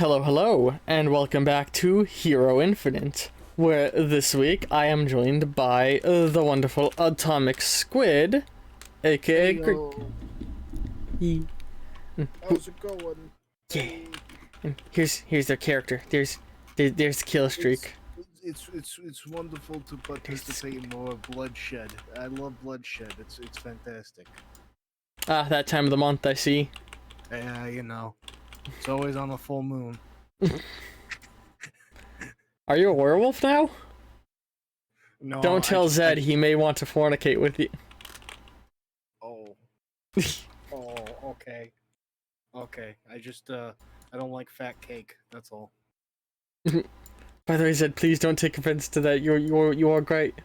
Hello, hello, and welcome back to Hero Infinite, where this week I am joined by the wonderful Atomic Squid, aka Heyo. He. How's it going? Yeah. And here's their character. There's Killstreak. It's wonderful to participate in more bloodshed. I love bloodshed. It's fantastic. Ah, that time of the month, I see. Yeah, it's always on a full moon. Are you a werewolf now? No, Don't tell Zed, he may want to fornicate with you. Oh. Oh, okay. Okay. I don't like fat cake. That's all. By the way, Zed, please don't take offense to that. You are great.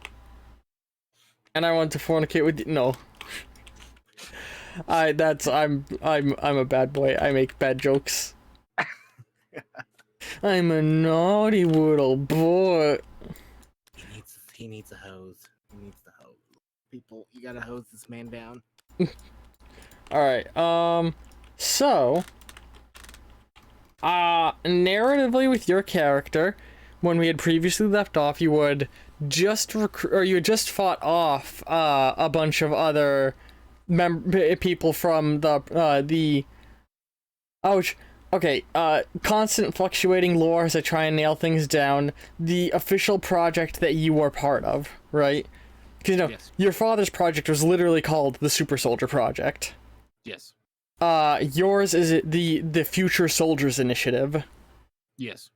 And I want to fornicate with you. No. I'm a bad boy. I make bad jokes. I'm a naughty little boy. He needs a hose. He needs the hose. People, you gotta hose this man down. Alright, so narratively with your character, when we had previously left off, you would just you had just fought off a bunch of other people from the ouch. Okay, constant fluctuating lore as I try and nail things down. The official project that you were part of, right? Because Yes. Your father's project was literally called the Super Soldier Project. Yes. Yours is the Future Soldiers Initiative. Yes.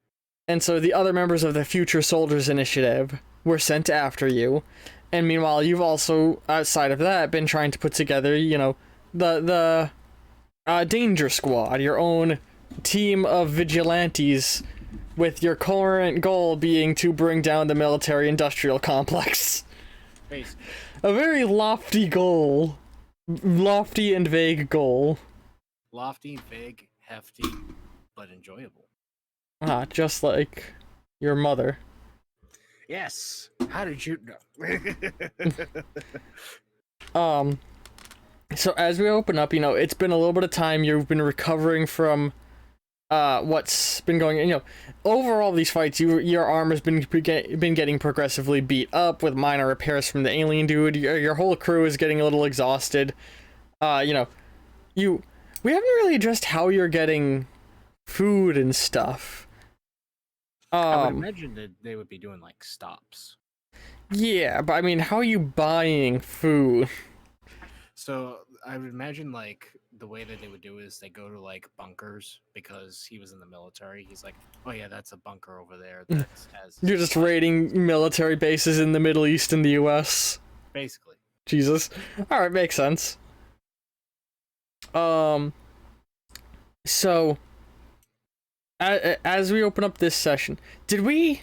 And so the other members of the Future Soldiers Initiative were sent after you. And meanwhile, you've also, outside of that, been trying to put together, the Danger Squad, your own team of vigilantes, with your current goal being to bring down the military-industrial complex. Basically. A very lofty goal. Lofty and vague goal. Lofty, vague, hefty, but enjoyable. Just like your mother. Yes. How did you know? So as we open up, it's been a little bit of time. You've been recovering from what's been going on. Overall these fights, your armor's been getting progressively beat up with minor repairs from the alien dude. Your whole crew is getting a little exhausted. We haven't really addressed how you're getting food and stuff. I would imagine that they would be doing like stops. Yeah, but I mean, how are you buying food? So I would imagine like the way that they would do is they go to like bunkers because he was in the military. He's like, oh yeah, that's a bunker over there that has. You're just raiding military bases in the Middle East and the U.S. Basically. Jesus. All right, makes sense. So as we open up this session, did we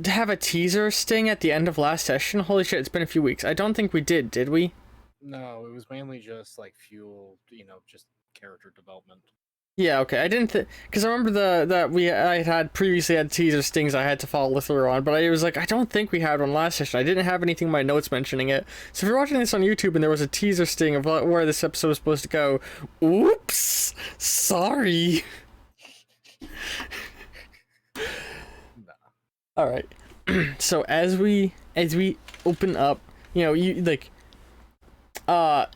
have a teaser sting at the end of last session? Holy shit, it's been a few weeks. I don't think we did we? No, it was mainly just like fuel, just character development. Yeah, okay. I didn't because I remember I had previously had teaser stings I had to follow through on, but I was like, I don't think we had one last session. I didn't have anything in my notes mentioning it. So if you're watching this on YouTube and there was a teaser sting of where this episode was supposed to go, oops, sorry. Nah. All right. So as we open up, you like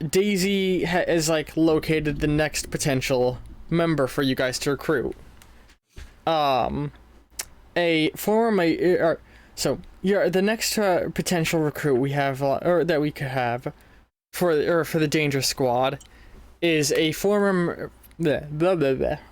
Daisy is like located the next potential member for you guys to recruit. A former so you're the next potential recruit we have or that we could have for the Danger Squad is a former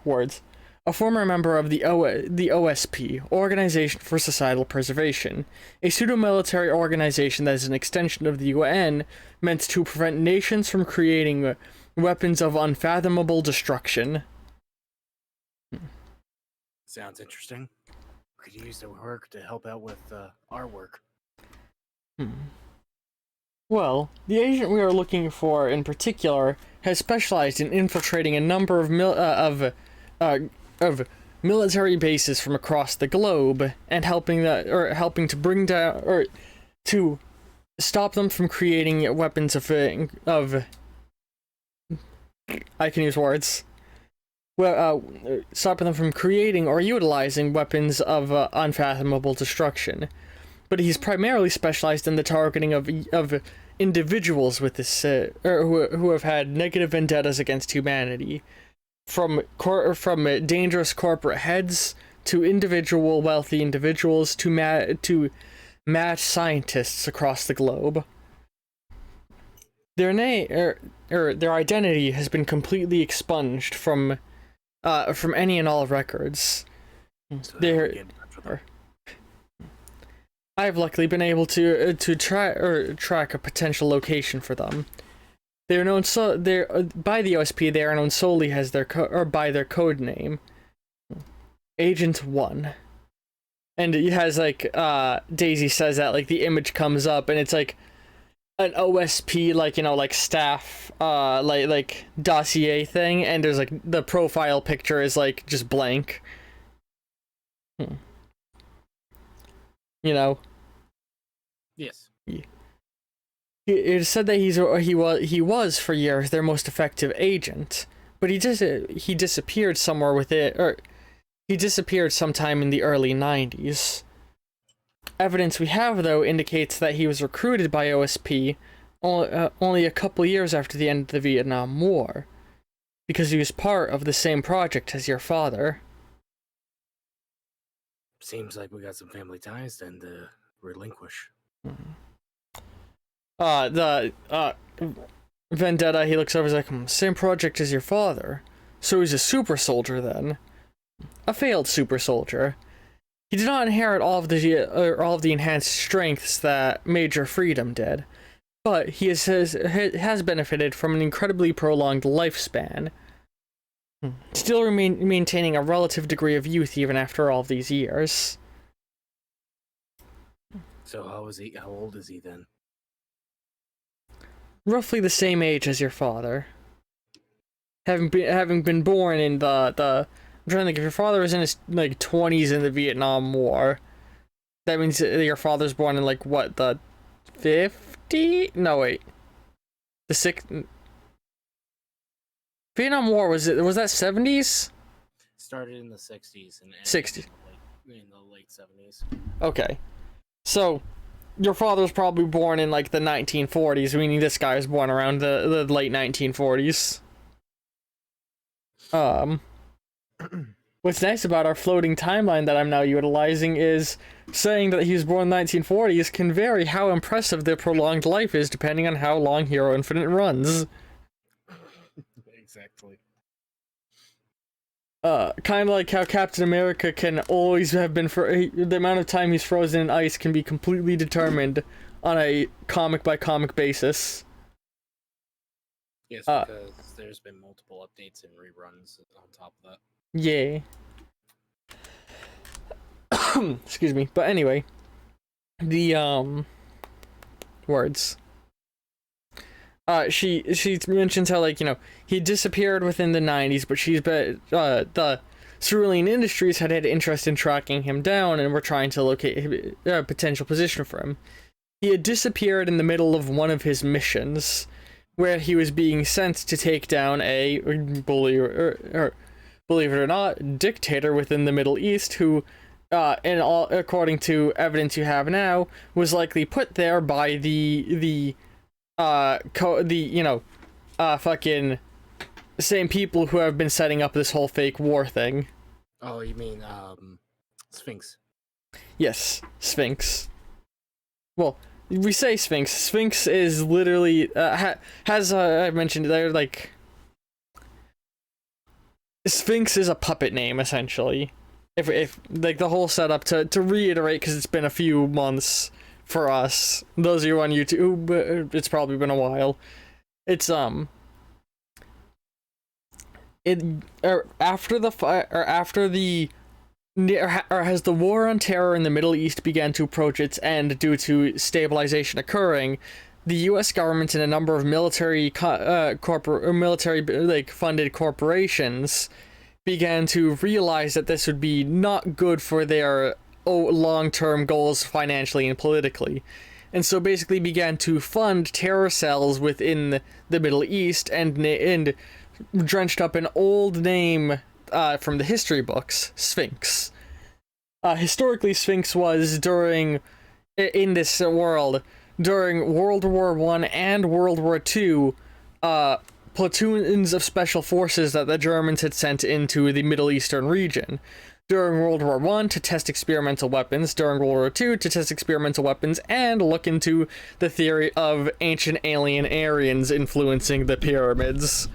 words. A former member of the OSP, Organization for Societal Preservation, a pseudo-military organization that is an extension of the UN meant to prevent nations from creating weapons of unfathomable destruction. Sounds interesting. We could use their work to help out with our work. Well, the agent we are looking for in particular has specialized in infiltrating a number of military bases from across the globe and helping to bring down or to stop them from creating weapons of I can use words. stopping them from creating or utilizing weapons of unfathomable destruction. But he's primarily specialized in the targeting of individuals with this, who have had negative vendettas against humanity, from dangerous corporate heads to individual wealthy individuals to mad scientists across the globe. Their name their identity has been completely expunged from any and all records. So I've luckily been able to track a potential location for them. They're known by the OSP. They are known solely as by their code name, Agent 1. And it has like Daisy says that like the image comes up and it's like an OSP like staff like dossier thing, and there's like the profile picture is like just blank. Yes. It said that he was for years their most effective agent, but he disappeared somewhere with it, or he disappeared sometime in the early 90s. Evidence we have, though, indicates that he was recruited by OSP only a couple years after the end of the Vietnam War, because he was part of the same project as your father. Seems like we got some family ties then to relinquish. The Vendetta, he looks over, he's like, same project as your father. So he's a super soldier then. A failed super soldier. He did not inherit all of the enhanced strengths that Major Freedom did, but he has benefited from an incredibly prolonged lifespan, still maintaining a relative degree of youth even after all of these years. So how old is he then? Roughly the same age as your father. Having been born in the I'm trying to think, if your father was in his like 20s in the Vietnam War, that means your father's born in like what, the 50? No, wait. The 6 Vietnam War, was that 70s? Started in the 60s and 60s. In the late 70s. Okay. So your father was probably born in like the 1940s, meaning this guy was born around the late 1940s. What's nice about our floating timeline that I'm now utilizing is saying that he was born in the 1940s can vary how impressive their prolonged life is depending on how long Hero Infinite runs. Exactly. Kind of like how Captain America can always have been the amount of time he's frozen in ice can be completely determined on a comic by comic basis. Yes, because there's been multiple updates and reruns on top of that. Yeah. Excuse me. But anyway, the words. She mentions how, like, he disappeared within the 90s, but the Cerulean Industries had interest in tracking him down and were trying to locate a potential position for him. He had disappeared in the middle of one of his missions, where he was being sent to take down a, believe it or not, dictator within the Middle East who, according to evidence you have now, was likely put there by the fucking same people who have been setting up this whole fake war thing. Oh, you mean, Sphinx? Yes, Sphinx. Well, we say Sphinx. Sphinx is literally, has, I mentioned there, like, Sphinx is a puppet name, essentially. If like, the whole setup, to reiterate, because it's been a few months for us, those of you on YouTube, it's probably been a while. It's, as the war on terror in the Middle East began to approach its end due to stabilization occurring, the U.S. government and a number of military funded corporations began to realize that this would be not good for their long-term goals financially and politically, and so basically began to fund terror cells within the Middle East and drenched up an old name from the history books, Sphinx. Historically, Sphinx was in this world, during World War I and World War II, platoons of special forces that the Germans had sent into the Middle Eastern region. During World War I to test experimental weapons, during World War II to test experimental weapons, and look into the theory of ancient alien Aryans influencing the pyramids.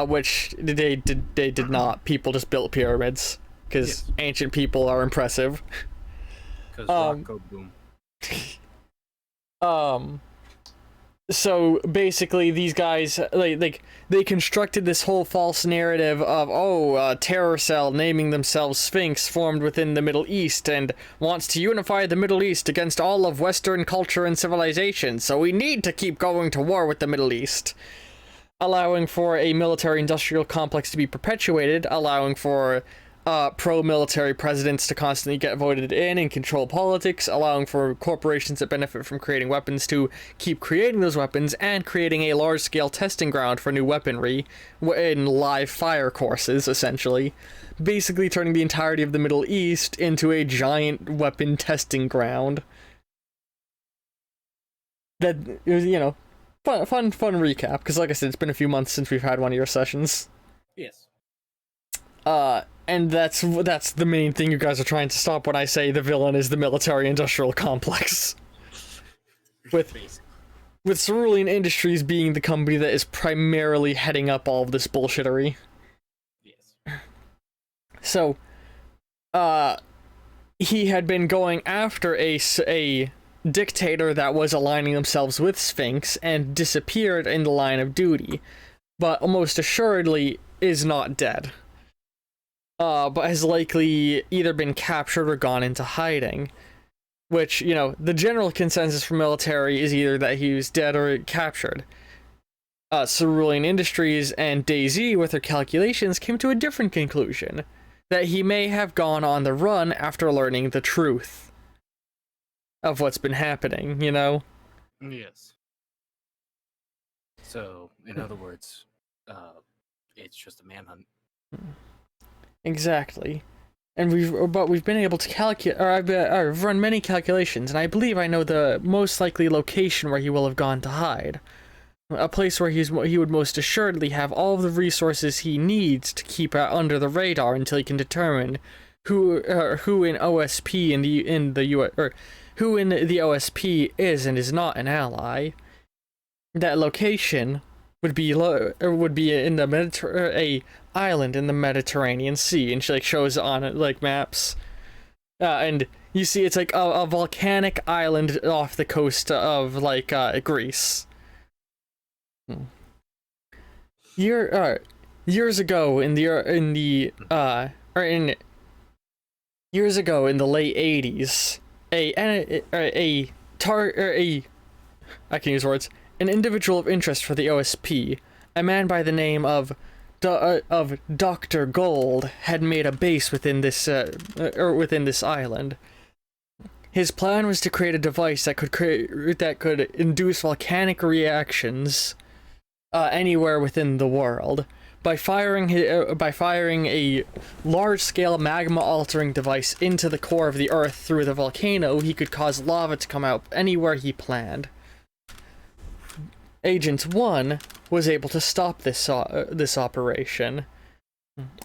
Which they did not. People just built pyramids, because ancient people are impressive. Because rock go boom. So basically, these guys they constructed this whole false narrative of terror cell naming themselves Sphinx formed within the Middle East and wants to unify the Middle East against all of Western culture and civilization. So we need to keep going to war with the Middle East, allowing for a military-industrial complex to be perpetuated, allowing for pro-military presidents to constantly get voted in and control politics, allowing for corporations that benefit from creating weapons to keep creating those weapons, and creating a large-scale testing ground for new weaponry in live fire courses, essentially. Basically turning the entirety of the Middle East into a giant weapon testing ground. That, you know, fun recap, because like I said, it's been a few months since we've had one of your sessions. Yes. And that's the main thing you guys are trying to stop when I say the villain is the military-industrial complex. With Cerulean Industries being the company that is primarily heading up all of this bullshittery. Yes. So, he had been going after a dictator that was aligning themselves with Sphinx and disappeared in the line of duty, but most assuredly is not dead. But has likely either been captured or gone into hiding. Which, you know, the general consensus for military is either that he was dead or captured. Cerulean Industries and DayZ, with their calculations, came to a different conclusion. That he may have gone on the run after learning the truth of what's been happening, you know? Yes. So, in other words, it's just a manhunt. Exactly. And we've been able to calculate, or I've run many calculations, and I believe I know the most likely location where he will have gone to hide. A place where he would most assuredly have all of the resources he needs to keep under the radar until he can determine who in OSP in the US, or who in the OSP is and is not an ally. That location would be in the a island in the Mediterranean Sea, and she like shows on like maps, and you see it's like a volcanic island off the coast of like Greece. Years ago in the late 80s, I can use words. An individual of interest for the OSP, a man by the name of Dr. Gold, had made a base within this island. His plan was to create a device that could induce volcanic reactions anywhere within the world. By firing a large-scale magma-altering device into the core of the Earth through the volcano, he could cause lava to come out anywhere he planned. Agent 1 was able to stop this operation.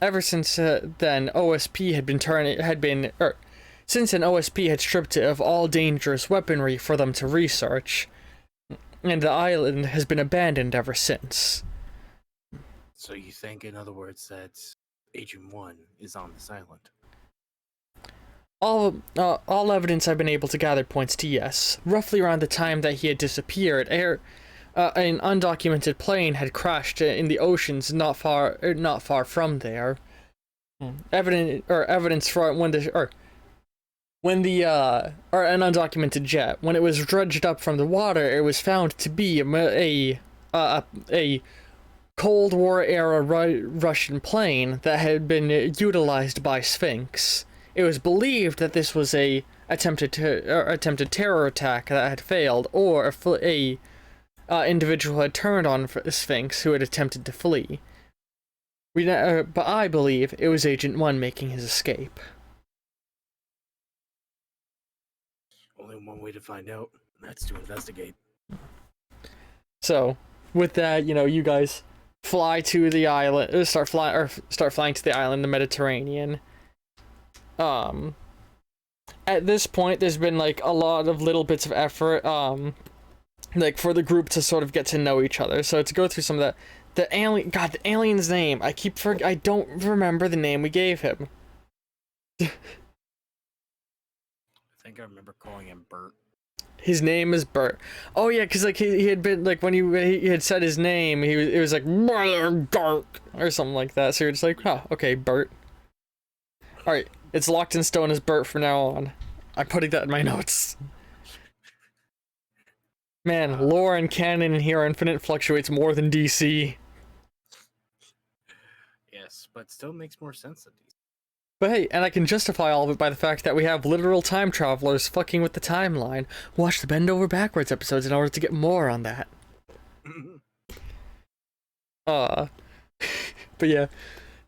Ever since then, OSP since an OSP had stripped it of all dangerous weaponry for them to research, and the island has been abandoned ever since. So you think, in other words, that Agent 1 is on this island? All evidence I've been able to gather points to yes. Roughly around the time that he had disappeared, an undocumented plane had crashed in the oceans not far from there. Evidence for an undocumented jet, when it was dredged up from the water, it was found to be a Cold War era Russian plane that had been utilized by Sphinx. It was believed that this was a attempted terror attack that had failed, or a individual had turned on Sphinx who had attempted to flee. But I believe it was Agent 1 making his escape. Only one way to find out, and that's to investigate. So, with that, you guys fly to the island, start flying to the island, the Mediterranean. At this point, there's been like a lot of little bits of effort, like for the group to sort of get to know each other. So to go through some of the alien's name. I don't remember the name we gave him. I think I remember calling him Bert. His name is Bert. Oh yeah, because like he had been like when he had said his name, it was like Gark or something like that. So you're just like, oh, okay, Bert. All right, it's locked in stone as Bert from now on. I'm putting that in my notes. Man, lore and canon in here Infinite fluctuates more than DC. Yes, but still makes more sense than DC. But hey, and I can justify all of it by the fact that we have literal time travelers fucking with the timeline. Watch the Bend Over Backwards episodes in order to get more on that. But yeah,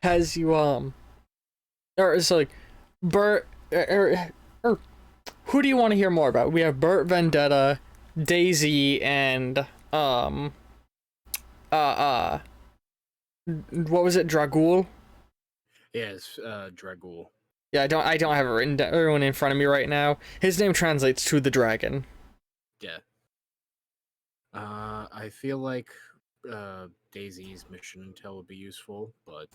has you or it's like Bert who do you want to hear more about? We have Bert Vendetta, Daisy, and what was it, Dragul? Yes, Dragul. Yeah, I don't have it written down, everyone in front of me right now. His name translates to the dragon. Yeah. I feel like Daisy's mission intel would be useful, but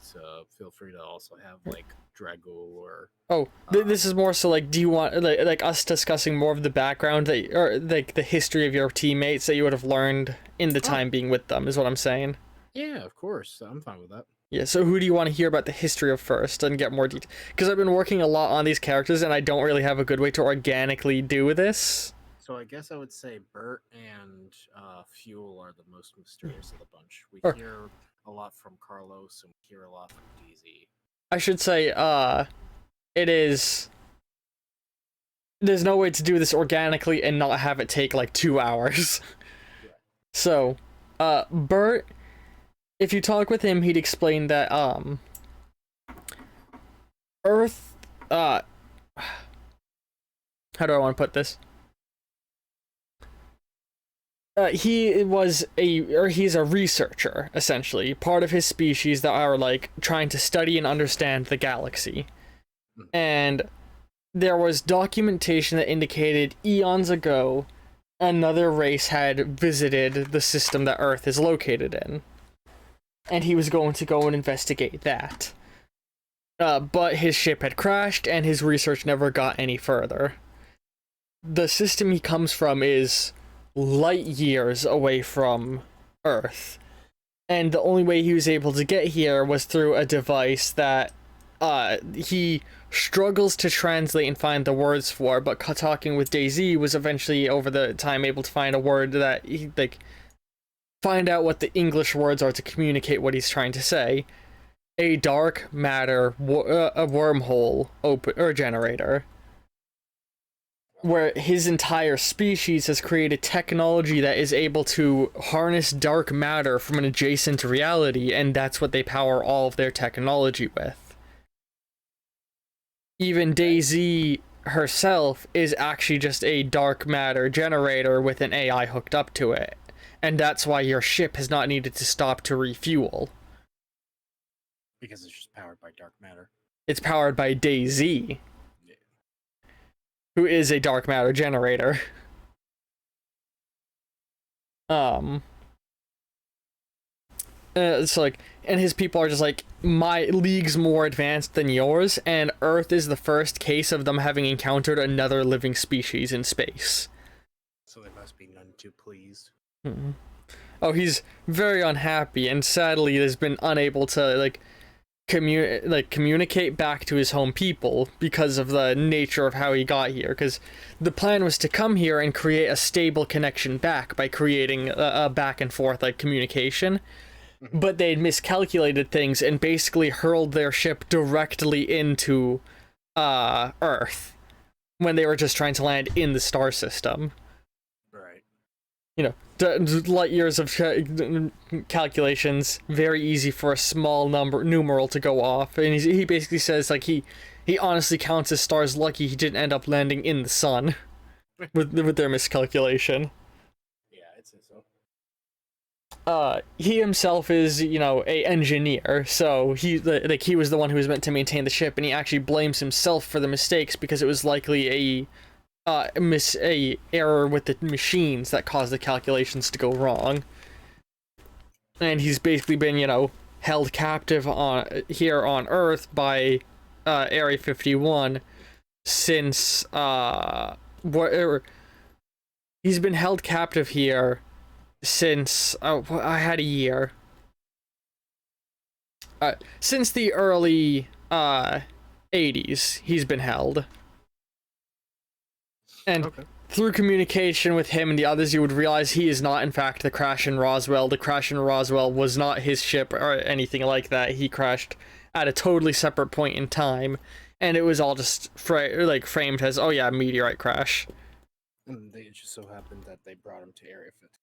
feel free to also have like Dragul or. Oh, this is more so like, do you want like us discussing more of the background or like the history of your teammates that you would have learned in the time being with them? Is what I'm saying. Yeah, of course. I'm fine with that. Yeah, so who do you want to hear about the history of first and get more detail? Because I've been working a lot on these characters and I don't really have a good way to organically do this. So I guess I would say Bert and Fuel are the most mysterious of the bunch. We hear a lot from Carlos and we hear a lot from DZ. I should say, it is... There's no way to do this organically and not have it take like 2 hours. Yeah. So, Bert... If you talk with him, he'd explain that, Earth, how do I want to put this? He's a researcher, essentially. Part of his species that are, like, trying to study and understand the galaxy. And there was documentation that indicated eons ago, another race had visited the system that Earth is located in. And he was going to go and investigate that. But his ship had crashed, and his research never got any further. The system he comes from is light years away from Earth. And the only way he was able to get here was through a device that he struggles to translate and find the words for, but talking with DayZ was eventually, over the time, able to find a word that he, like... find out what the English words are to communicate what he's trying to say. A dark matter, a wormhole generator, where his entire species has created technology that is able to harness dark matter from an adjacent reality, and that's what they power all of their technology with. Even DayZ herself is actually just a dark matter generator with an AI hooked up to it. And that's why your ship has not needed to stop to refuel. Because it's just powered by dark matter. It's powered by DayZ, who is a dark matter generator. It's like, and his people are just like, my league's more advanced than yours, and Earth is the first case of them having encountered another living species in space. So they must be none too pleased. Oh, he's very unhappy, and sadly has been unable to communicate back to his home people because of the nature of how he got here. Because the plan was to come here and create a stable connection back by creating a back and forth communication, but they'd miscalculated things and basically hurled their ship directly into Earth when they were just trying to land in the star system. Right. you know, light years of calculations, very easy for a small numeral to go off. And he basically says, like, he honestly counts his stars lucky he didn't end up landing in the sun with their miscalculation. Yeah, I'd say so. He himself is, you know, a engineer, so he was the one who was meant to maintain the ship, and he actually blames himself for the mistakes because it was likely a error with the machines that caused the calculations to go wrong. And he's basically been, you know, held captive here on Earth by Area 51 since he's been held captive here since I had a year. Since the early 80s, he's been held. And okay. Through communication with him and the others, you would realize he is not, in fact, the crash in Roswell. The crash in Roswell was not his ship or anything like that. He crashed at a totally separate point in time, and it was all just framed as, oh yeah, meteorite crash. And it just so happened that they brought him to Area 50.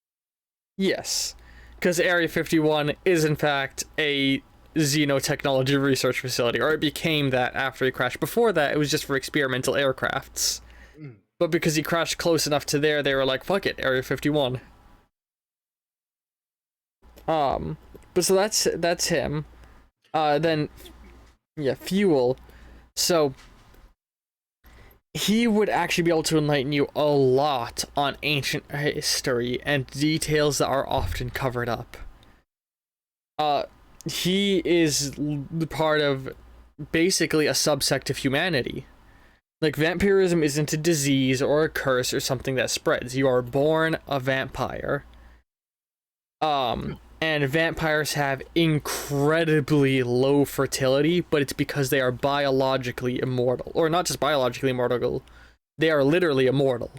Yes, because Area 51 is, in fact, a xenotechnology research facility, or it became that after he crashed. Before that, it was just for experimental aircrafts. But because he crashed close enough to there, they were like, fuck it, Area 51. But so that's him. Then, yeah, Fuel. So, he would actually be able to enlighten you a lot on ancient history and details that are often covered up. He is part of basically a subsect of humanity. Like, vampirism isn't a disease or a curse or something that spreads. You are born a vampire. And vampires have incredibly low fertility, but it's because they are biologically immortal. Or not just biologically immortal, they are literally immortal.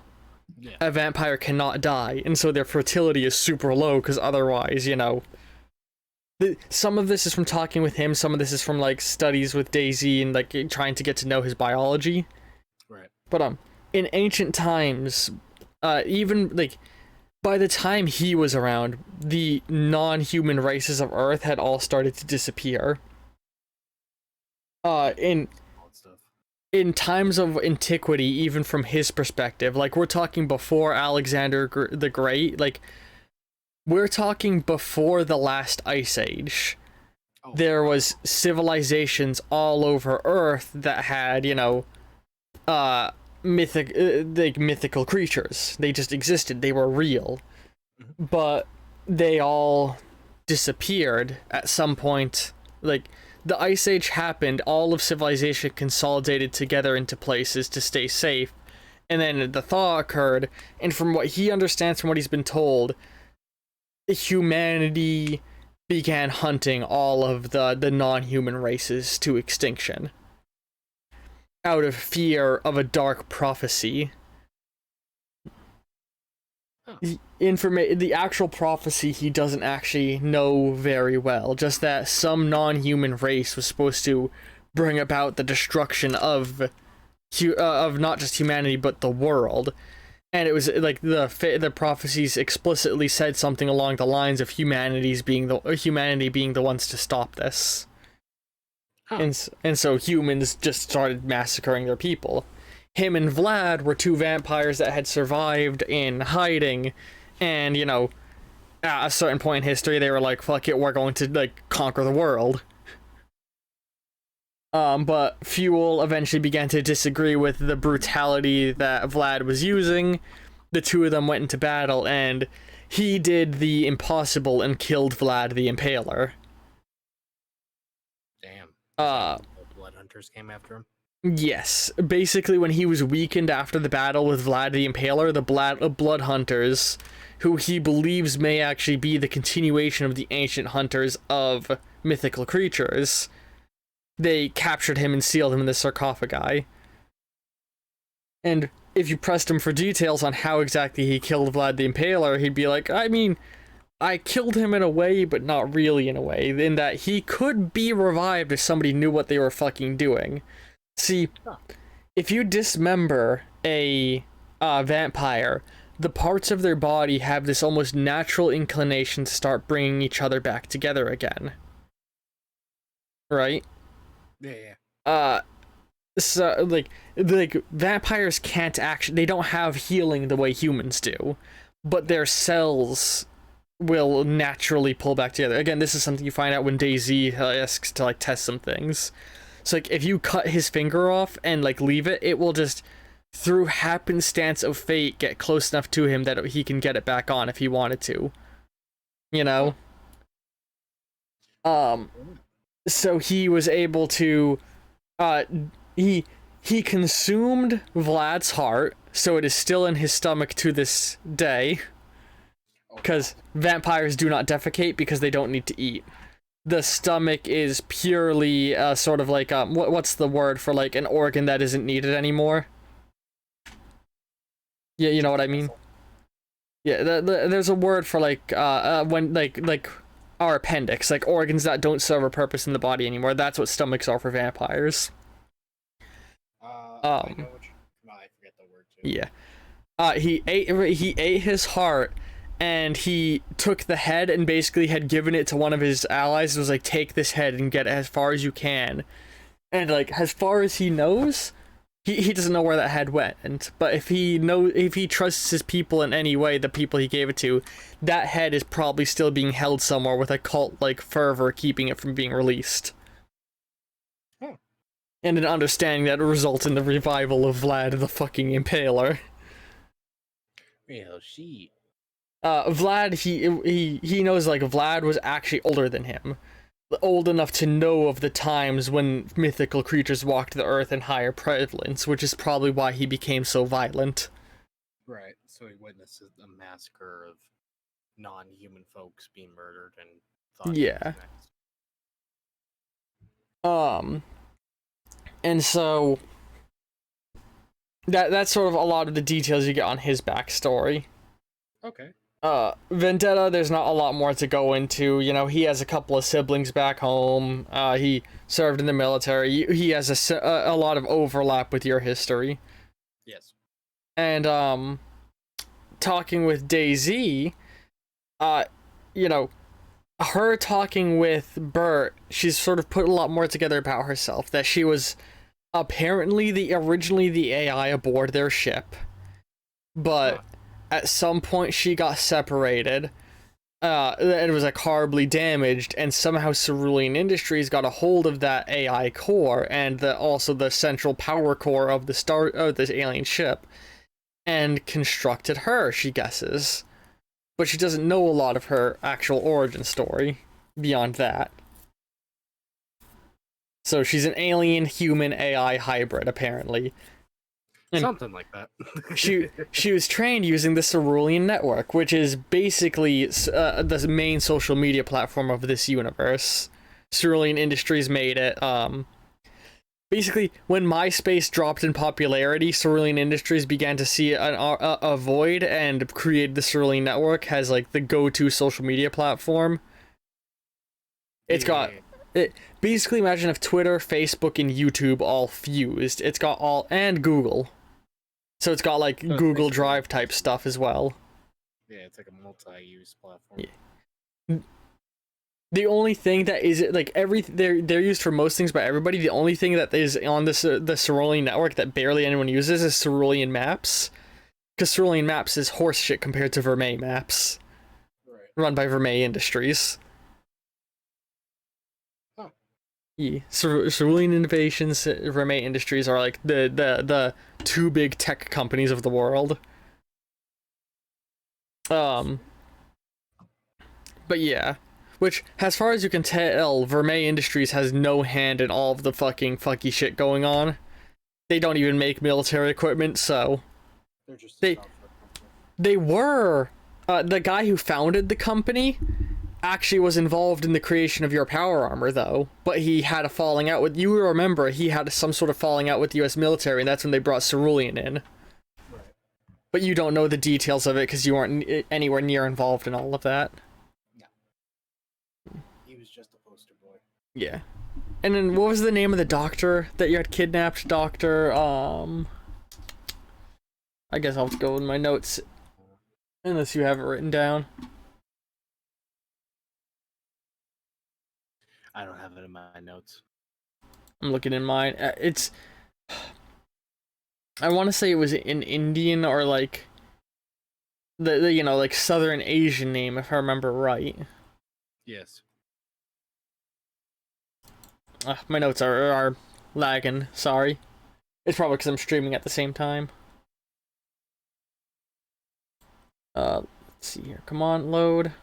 Yeah. A vampire cannot die, and so their fertility is super low, because otherwise, you know... Some of this is from talking with him, some of this is from, like, studies with Daisy and, like, trying to get to know his biology. Right. But, in ancient times, even, like, by the time he was around, the non-human races of Earth had all started to disappear. In times of antiquity, even from his perspective, like, we're talking before Alexander the Great, like, we're talking before the last ice age. Oh. There was civilizations all over Earth that had, you know, mythical creatures. They just existed. They were real. But they all disappeared at some point. Like, the Ice Age happened, all of civilization consolidated together into places to stay safe, and then the thaw occurred, and from what he understands, from what he's been told, humanity began hunting all of the non-human races to extinction. Out of fear of a dark prophecy. Oh. The actual prophecy he doesn't actually know very well, just that some non-human race was supposed to bring about the destruction of not just humanity but the world. And it was like the prophecies explicitly said something along the lines of humanity being the ones to stop this. Huh. And so humans just started massacring their people. Him and Vlad were two vampires that had survived in hiding, and, you know, at a certain point in history, they were like, fuck it, we're going to, like, conquer the world. But Fuel eventually began to disagree with the brutality that Vlad was using. The two of them went into battle, and he did the impossible and killed Vlad the Impaler. Damn. The Blood Hunters came after him? Yes. Basically, when he was weakened after the battle with Vlad the Impaler, the Blood Hunters, who he believes may actually be the continuation of the ancient hunters of mythical creatures, they captured him and sealed him in the sarcophagi. And if you pressed him for details on how exactly he killed Vlad the Impaler, he'd be like, I mean, I killed him in a way, but not really in a way, in that he could be revived if somebody knew what they were fucking doing. See, if you dismember a vampire, the parts of their body have this almost natural inclination to start bringing each other back together again. Right? Yeah. So like vampires can't actually, they don't have healing the way humans do, but their cells will naturally pull back together. Again, this is something you find out when DayZ asks to like test some things. So like if you cut his finger off and like leave it, it will just through happenstance of fate get close enough to him that he can get it back on if he wanted to. You know? So he was able to he consumed Vlad's heart, so it is still in his stomach to this day. Because vampires do not defecate because they don't need to eat. The stomach is purely sort of like what's the word for like an organ that isn't needed anymore? Yeah, you know what I mean. Yeah, there's a word for like when like our appendix, like organs that don't serve a purpose in the body anymore. That's what stomachs are for vampires. I know what I forget the word too. Yeah. He ate his heart, and he took the head and basically had given it to one of his allies. It was like, take this head and get it as far as you can. And like, as far as he knows, he doesn't know where that head went. But if he trusts his people in any way, the people he gave it to, that head is probably still being held somewhere with a cult-like fervor keeping it from being released. And an understanding that results in the revival of Vlad the fucking Impaler. Well, shit. Vlad, he knows like Vlad was actually older than him. Old enough to know of the times when mythical creatures walked the earth in higher prevalence, which is probably why he became so violent. Right, so he witnesses a massacre of non-human folks being murdered and thought yeah. And so that's sort of a lot of the details you get on his backstory. Okay. Vendetta, there's not a lot more to go into. You know, he has a couple of siblings back home. He served in the military. He has a lot of overlap with your history. Yes. And, talking with DayZ, you know, her talking with Bert, she's sort of put a lot more together about herself. That she was apparently originally the AI aboard their ship. But at some point she got separated. It was like horribly damaged, and somehow Cerulean Industries got a hold of that AI core and also the central power core of this alien ship, and constructed her, she guesses. But she doesn't know a lot of her actual origin story beyond that. So she's an alien human AI hybrid, apparently. And something like that. she was trained using the Cerulean network, which is basically the main social media platform of this universe. Cerulean Industries made it. Basically, when MySpace dropped in popularity, Cerulean Industries began to see a void and created the Cerulean network as like the go-to social media platform. It's got it. Basically, imagine if Twitter, Facebook, and YouTube all fused. It's got all, and Google. So it's got like Google Drive type stuff as well. Yeah, it's like a multi-use platform. Yeah. The only thing that is like they're used for most things by everybody. The only thing that is on the Cerulean network that barely anyone uses is Cerulean Maps, because Cerulean Maps is horseshit compared to Vermeil Maps, run by Vermeil Industries. Huh. Yeah, Cerulean Innovations, Vermeil Industries are like the two big tech companies of the world. But yeah. Which, as far as you can tell, Vermeil Industries has no hand in all of the fucking funky shit going on. They don't even make military equipment, so... They're just they were... the guy who founded the company actually was involved in the creation of your power armor, though. But he had a falling out with... You remember, he had some sort of falling out with the US military, and that's when they brought Cerulean in. Right. But you don't know the details of it, because you weren't anywhere near involved in all of that. Just a poster boy. Yeah. And then what was the name of the doctor that you had kidnapped? Dr. I guess I'll have to go in my notes. Unless you have it written down. I don't have it in my notes. I'm looking in mine. It's... I want to say it was an Indian or like... The you know, like Southern Asian name, if I remember right. Yes. My notes are lagging, sorry. It's probably because I'm streaming at the same time. Let's see here. Come on, load.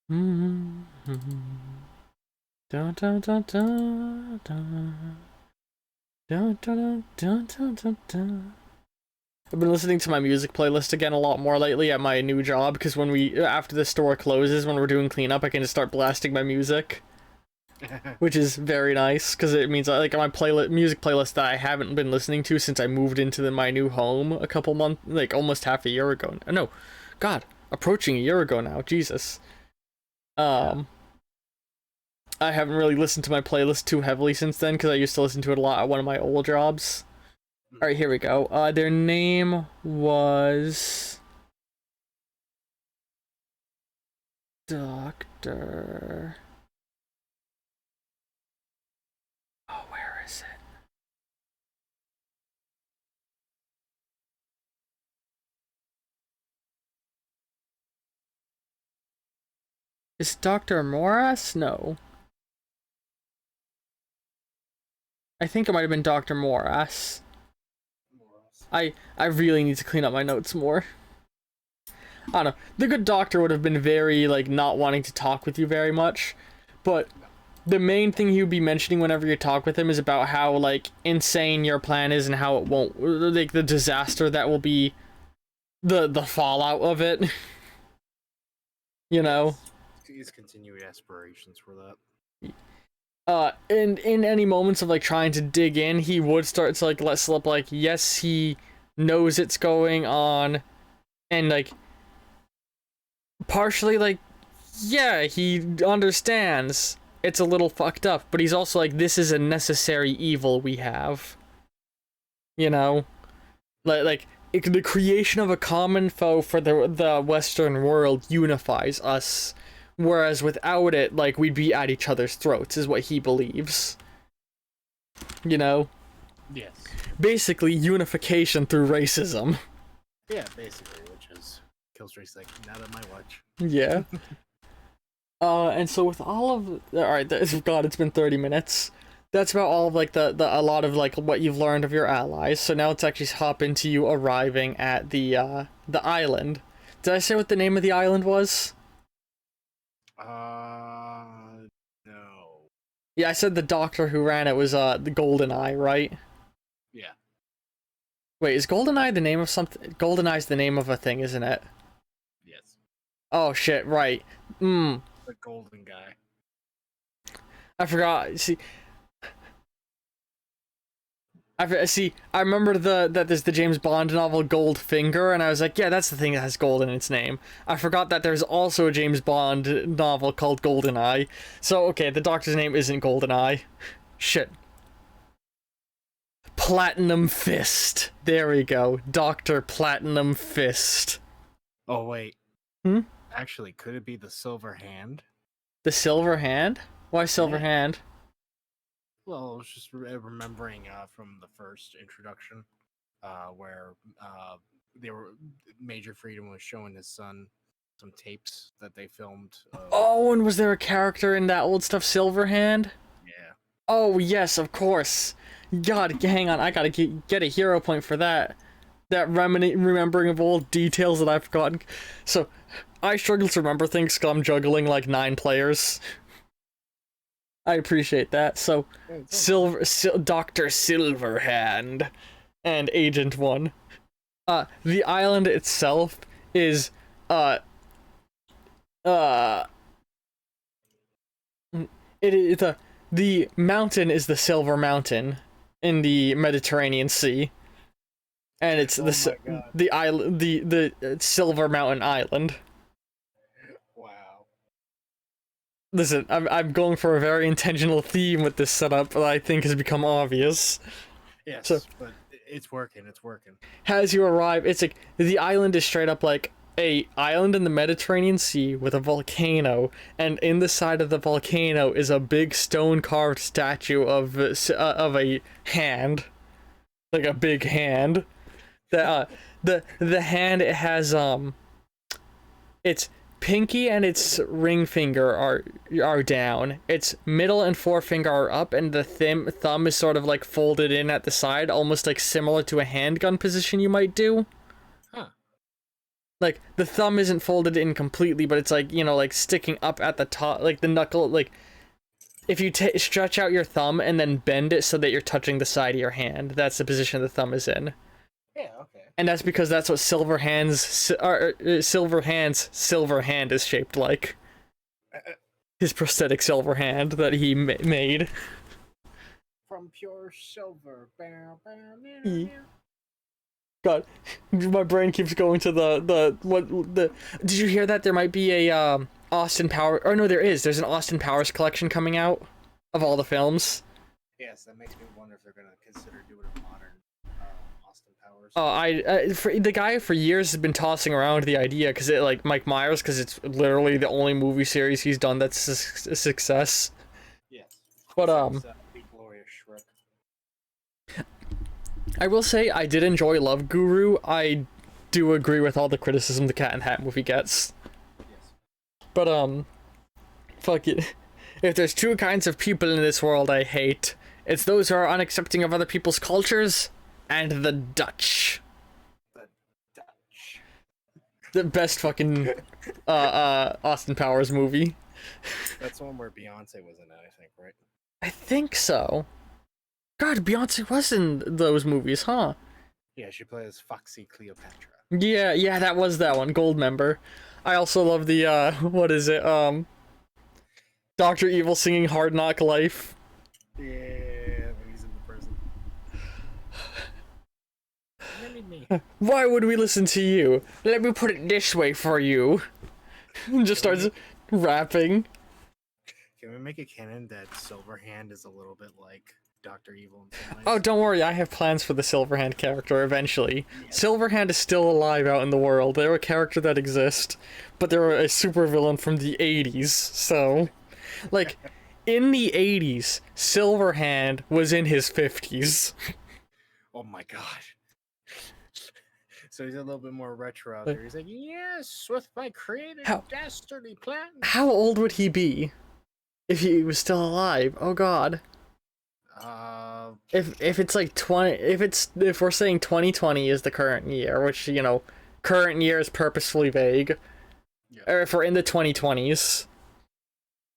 Dun, dun, dun, dun, dun. Dun, dun, dun, dun, dun, dun. I've been listening to my music playlist again a lot more lately at my new job, because when after the store closes, when we're doing cleanup, I can just start blasting my music. Which is very nice, because it means like my music playlist that I haven't been listening to since I moved into my new home a couple months, like almost half a year ago. No, God, approaching a year ago now. Jesus. I haven't really listened to my playlist too heavily since then, because I used to listen to it a lot at one of my old jobs. All right, here we go. Their name was Doctor. Oh, where is it? Is Dr. Morris? No. I think it might have been Dr. Morris. I really need to clean up my notes more. I don't know. The good doctor would have been very, like, not wanting to talk with you very much. But the main thing he would be mentioning whenever you talk with him is about how, like, insane your plan is and how it won't, like, the disaster that will be the fallout of it. You know? His continued aspirations for that. And in any moments of, like, trying to dig in, he would start to, like, let slip, like, yes, he knows it's going on, and, like, partially, like, yeah, he understands it's a little fucked up, but he's also like, this is a necessary evil we have. You know? The creation of a common foe for the Western world unifies us. Whereas without it, like, we'd be at each other's throats, is what he believes. You know? Yes. Basically, unification through racism. Yeah, basically, which is Killstreak's like, not on my watch. Yeah. And so with all of... Alright, God, it's been 30 minutes. That's about all of, like, a lot of, like, what you've learned of your allies. So now let's actually hop into you arriving at the island. Did I say what the name of the island was? No. Yeah, I said the doctor who ran it was, the Golden Eye, right? Yeah. Wait, is Golden Eye the name of something? Golden Eye's the name of a thing, isn't it? Yes. Oh, shit, right. The golden guy. I forgot. I remember that there's the James Bond novel Goldfinger, and I was like, yeah, that's the thing that has gold in its name. I forgot that there's also a James Bond novel called GoldenEye. So, okay, the doctor's name isn't GoldenEye. Shit. Platinum Fist. There we go. Dr. Platinum Fist. Oh, wait. Hmm? Actually, could it be the Silver Hand? The Silver Hand? Why Silver Hand? Well, I was just remembering from the first introduction, where Major Freedom was showing his son some tapes that they filmed. Oh, and was there a character in that old stuff, Silverhand? Yeah. Oh, yes, of course. God, hang on, I gotta get a hero point for that. That remembering of old details that I've forgotten. So, I struggle to remember things because I'm juggling like 9 players. I appreciate that. So, Dr. Silverhand and Agent 1. The island itself is, the mountain is the Silver Mountain in the Mediterranean Sea. And it's the island, the Silver Mountain Island. Wow. Listen, I'm going for a very intentional theme with this setup that I think has become obvious. Yes, So but it's working. It's working. as you arrive, it's like the island is straight up like a island in the Mediterranean Sea with a volcano, and in the side of the volcano is a big stone carved statue of a hand, like a big hand. The hand, it has its pinky and its ring finger are down. Its middle and forefinger are up, and the thumb is sort of like folded in at the side, almost like similar to a handgun position you might do. Huh. Like the thumb isn't folded in completely, but it's like, like sticking up at the top, like the knuckle, like if you stretch out your thumb and then bend it so that you're touching the side of your hand, that's the position the thumb is in. Yeah. Okay. And that's because that's what Silver Hand is shaped like. His prosthetic silver hand that he made. From pure silver. God, my brain keeps going to the. Did you hear that there might be a Austin Powers? Or no, there's an Austin Powers collection coming out of all the films. Yes, that makes me wonder if they're gonna consider doing a modern Austin Powers. The guy for years has been tossing around the idea because it like Mike Myers, because it's literally the only movie series he's done that's a success. Yes. But Big Glorious Shrek. I will say I did enjoy Love Guru. I do agree with all the criticism the Cat in the Hat movie gets. Yes. But fuck it. If there's two kinds of people in this world I hate, it's those who are unaccepting of other people's cultures and the Dutch. The Dutch. The best fucking Austin Powers movie. That's the one where Beyonce was in it, I think, right? I think so. God, Beyonce was in those movies, huh? Yeah, she plays Foxy Cleopatra. Yeah, that was that one. Goldmember. I also love the what is it? Dr. Evil singing Hard Knock Life. Yeah, when he's in the prison. Why would we listen to you? Let me put it this way for you. And just starts rapping. Can we make a canon that Silverhand is a little bit like Dr. Evil in some ways? Oh, don't worry, I have plans for the Silverhand character eventually. Yeah. Silverhand is still alive out in the world. They're a character that exists, but they're a supervillain from the 80s, so... Like, in the 80s, Silverhand was in his 50s. Oh my god. So he's a little bit more retro out there. He's like, yes, with my creative dastardly plan. How old would he be if he was still alive? Oh god. If it's like 20, if we're saying 2020 is the current year, which, current year is purposefully vague. Yeah. Or if we're in the 2020s.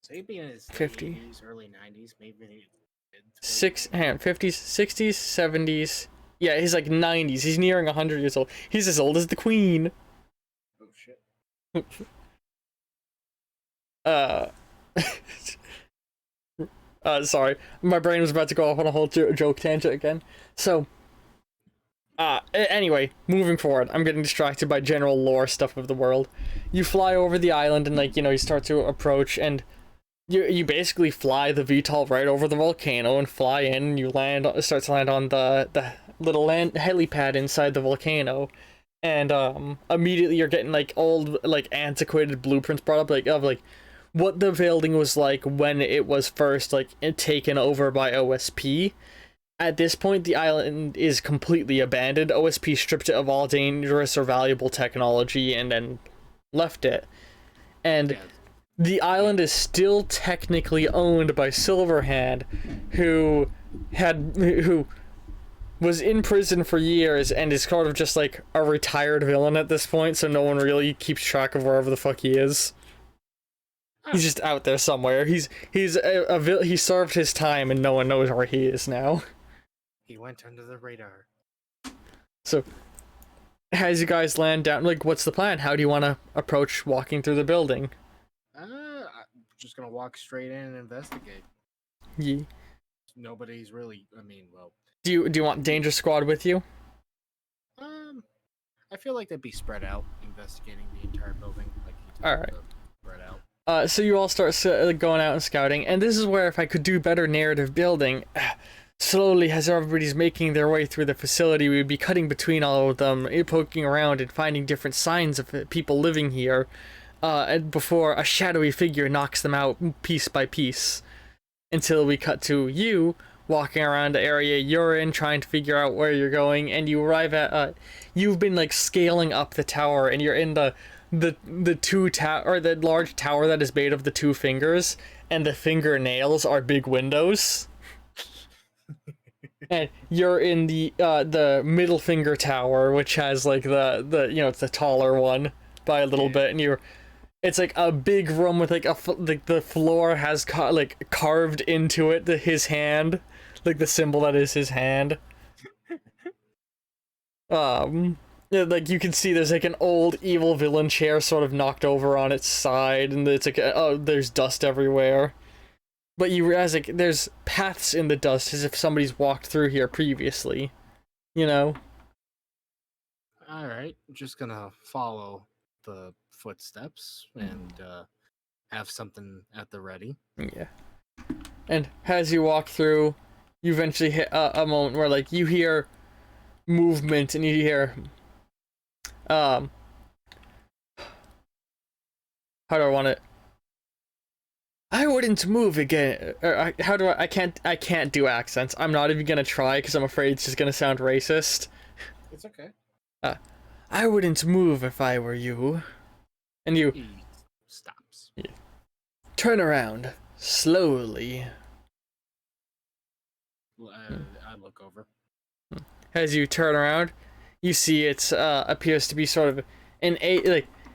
So he'd be in his 50. 80s, early 90s, maybe 50s, 60s, 70s. Yeah, he's like 90s. He's nearing 100 years old. He's as old as the Queen. Oh shit. Sorry. My brain was about to go off on a whole joke tangent again. So, anyway, moving forward. I'm getting distracted by general lore stuff of the world. You fly over the island and, you start to approach, and you basically fly the VTOL right over the volcano and fly in, and you start to land on the little helipad inside the volcano. And, immediately you're getting, old, antiquated blueprints brought up, of what the building was like when it was first, taken over by OSP. At this point, the island is completely abandoned. OSP stripped it of all dangerous or valuable technology and then left it. And the island is still technically owned by Silverhand, who was in prison for years and is sort of just like a retired villain at this point, so no one really keeps track of wherever the fuck he is. He's just out there somewhere. He served his time and no one knows where he is now. He went under the radar. So, as you guys land down, what's the plan? How do you want to approach walking through the building? I'm just gonna walk straight in and investigate. Yeah. Nobody's really. Do you want Danger Squad with you? I feel like they'd be spread out, investigating the entire building. All right. Spread out. So you all start going out and scouting, and this is where, if I could do better narrative building, slowly, as everybody's making their way through the facility, we would be cutting between all of them, poking around and finding different signs of people living here, and before a shadowy figure knocks them out piece by piece, until we cut to you walking around the area you're in, trying to figure out where you're going, and you arrive at, you've been, like, scaling up the tower, and you're in the two or the large tower that is made of the two fingers, and the fingernails are big windows. And you're in the middle finger tower, which has, like, the it's the taller one by a little bit, and it's like a big room with, like, like the floor has like carved into it his hand, like the symbol that is his hand. Yeah, like, you can see there's, like, an old evil villain chair sort of knocked over on its side, and it's like, oh, there's dust everywhere. But you realize, like, there's paths in the dust as if somebody's walked through here previously. You know? Alright, just gonna follow the footsteps and have something at the ready. Yeah. And as you walk through, you eventually hit a moment where, like, you hear movement and you hear, how do I want it? I wouldn't move again. How do I can't do accents. I'm not even gonna try because I'm afraid it's just gonna sound racist. It's okay. I wouldn't move if I were you. And you He stops. Yeah. Turn around slowly. I look over. As you turn around, you see it appears to be sort of an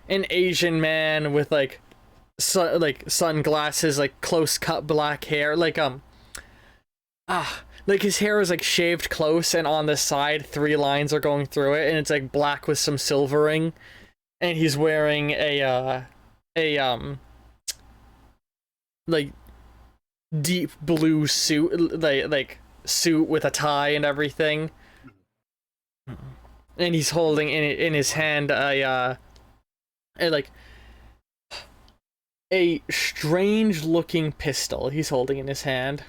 Asian man with, like, sunglasses, like, close cut black hair, like his hair is, like, shaved close, and on the side 3 lines are going through it, and it's, like, black with some silvering, and he's wearing a like, deep blue suit, like suit with a tie and everything, and he's holding in his hand a strange looking pistol he's holding in his hand.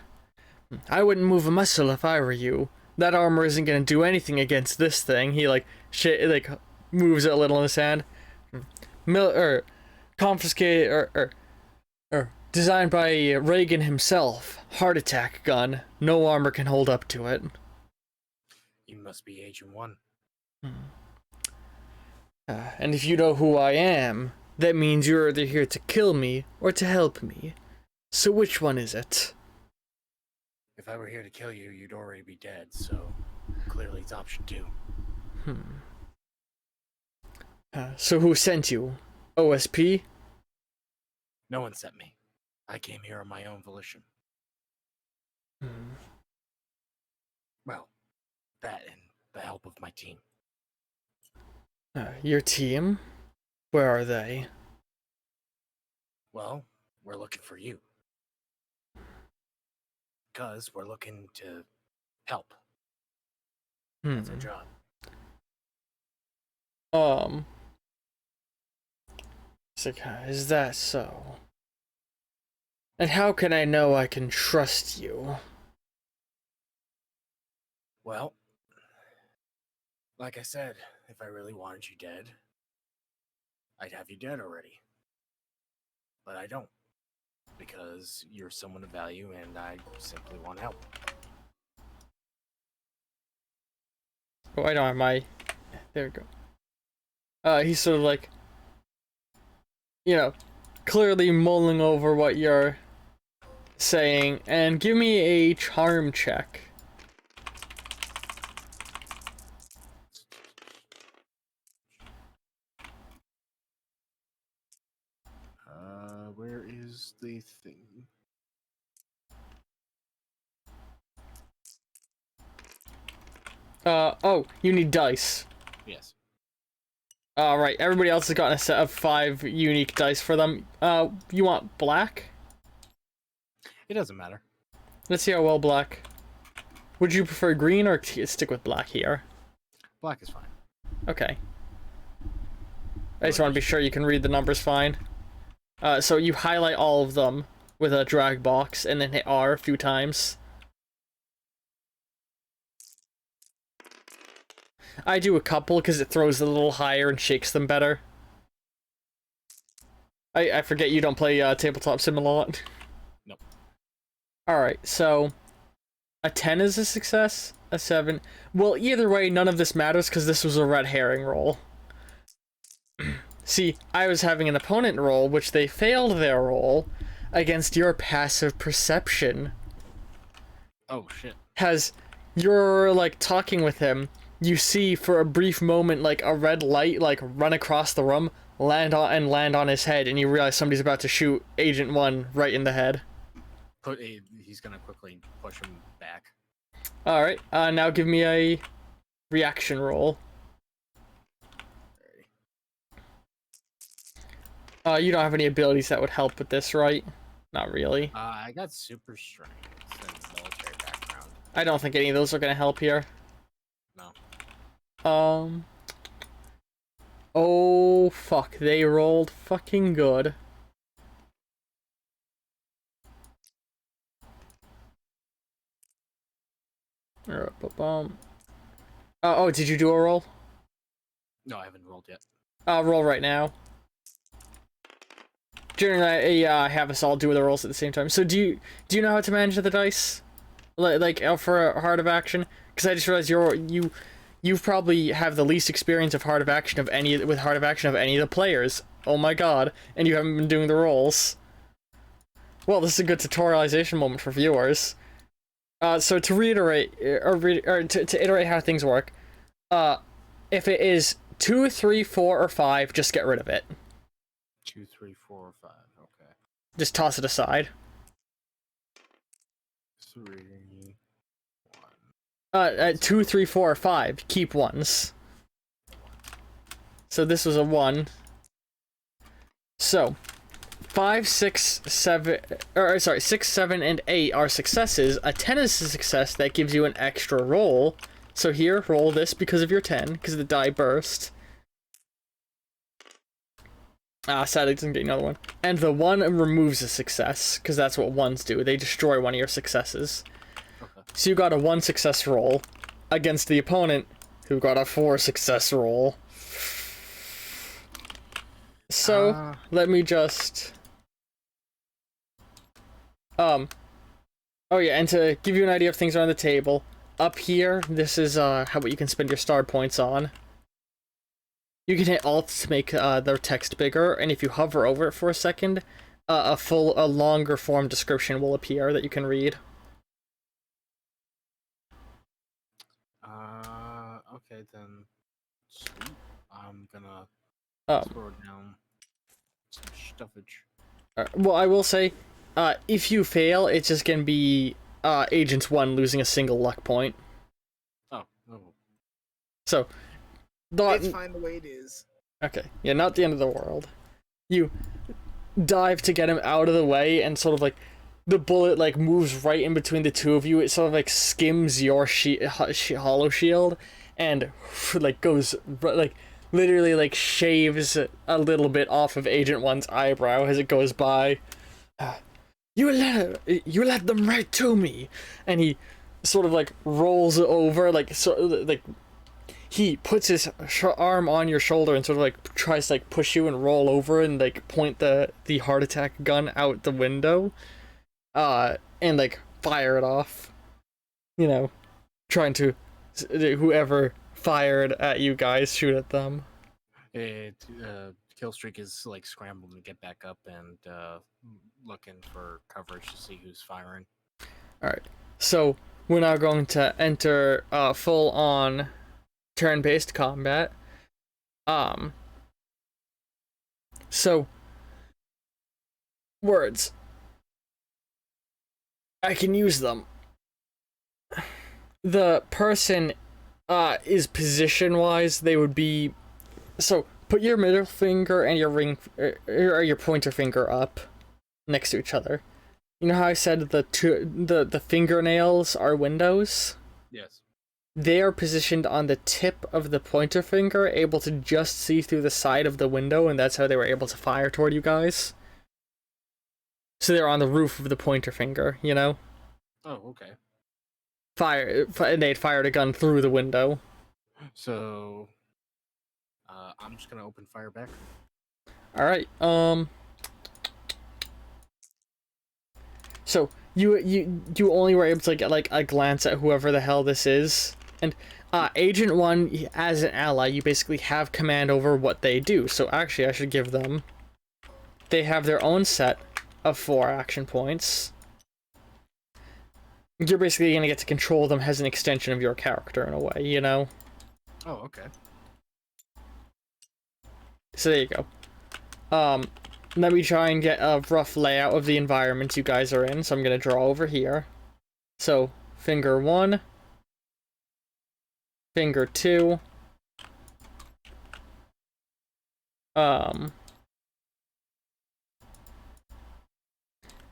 I wouldn't move a muscle if I were you. That armor isn't gonna do anything against this thing. He, like, moves it a little in his hand. Confiscate or designed by Reagan himself. Heart attack gun. No armor can hold up to it. You must be Agent 1. And if you know who I am, that means you're either here to kill me or to help me. So which one is it? If I were here to kill you, you'd already be dead, so clearly it's option 2. So who sent you? OSP? No one sent me. I came here on my own volition. Well, that and the help of my team. Your team? Where are they? Well, we're looking for you. Because we're looking to help. That's our job. Is that so? And how can I know I can trust you? Well, like I said, if I really wanted you dead, I'd have you dead already. But I don't. Because you're someone of value and I simply want help. Oh, I don't have my... There we go. He's sort of like... clearly mulling over what you're saying, and give me a charm check. Where is the thing? Oh, you need dice. Yes. Right, everybody else has gotten a set of 5 unique dice for them. You want black? It doesn't matter. Let's see how well black. Would you prefer green or stick with black here? Black is fine. Okay. I just want to be sure you can read the numbers fine. So you highlight all of them with a drag box and then hit R a few times. I do a couple because it throws a little higher and shakes them better. I forget you don't play tabletop sim a lot. Nope. Alright, so a 10 is a success, a 7. Well, either way, none of this matters because this was a red herring roll. See, I was having an opponent roll, which they failed their roll against your passive perception. Oh, shit. Has you're like talking with him, you see for a brief moment like a red light like run across the room, land on his head, and you realize somebody's about to shoot Agent 1 right in the head. He's gonna quickly push him back. Alright, now give me a reaction roll. You don't have any abilities that would help with this, right? Not really. I got super strength and military background. I don't think any of those are gonna help here. No. Oh, fuck. They rolled fucking good. Oh, did you do a roll? No, I haven't rolled yet. Roll right now. Generally, I have us all do the rolls at the same time. So do you know how to manage the dice? Like for a Heart of Action? Because I just realized you probably have the least experience of Heart of Action of any of the players. Oh my god! And you haven't been doing the rolls. Well, this is a good tutorialization moment for viewers. So to reiterate, or to iterate how things work, if it is 2, 3, 4, or 5, just get rid of it. 2, 3, 4, or 5. Okay. Just toss it aside. 3, 1. At 2, 3, 4, or 5, keep ones. So this was a 1. So 5, 6, 7, or sorry, 6, 7, and 8 are successes. A 10 is a success that gives you an extra roll. So here, roll this because of your 10, because the die burst. Sadly, it doesn't get another one. And the 1 removes a success, because that's what 1s do. They destroy one of your successes. Okay. So you got a 1 success roll against the opponent, who got a 4 success roll. So, let me just... Oh yeah, and to give you an idea of things on the table, up here, this is what you can spend your star points on. You can hit Alt to make their text bigger, and if you hover over it for a second, a longer form description will appear that you can read. Okay then. Sweet. I'm gonna throw down some stuffage. Well, I will say, if you fail, it's just gonna be Agents 1 losing a single luck point. Oh. So, it's fine the way it is. Okay, yeah, not the end of the world. You dive to get him out of the way, and sort of like the bullet like moves right in between the two of you. It sort of like skims your hollow shield, and like goes like literally like shaves a little bit off of Agent 1's eyebrow as it goes by. You led them right to me, and he sort of like rolls over like he puts his arm on your shoulder and sort of like tries to like push you and roll over and like point the heart attack gun out the window, and like fire it off. You know, trying to whoever fired at you guys shoot at them. Killstreak is like scrambling to get back up and looking for coverage to see who's firing. All right, so we're now going to enter full on turn-based combat. So words. I can use them. The person is position-wise, they would be... So, put your middle finger and your ring... or your pointer finger up next to each other. You know how I said the fingernails are windows? Yes. They are positioned on the tip of the pointer finger, able to just see through the side of the window, and that's how they were able to fire toward you guys. So they're on the roof of the pointer finger, you know? Oh, okay. And they'd fired a gun through the window. So, I'm just gonna open fire back. All right. So you only were able to get like a glance at whoever the hell this is, and Agent 1, as an ally, you basically have command over what they do. So actually, I should give them. They have their own set of 4 action points. You're basically gonna get to control them as an extension of your character in a way, you know? Oh, okay. So there you go. Let me try and get a rough layout of the environment you guys are in. So I'm gonna draw over here. So, finger 1. Finger 2.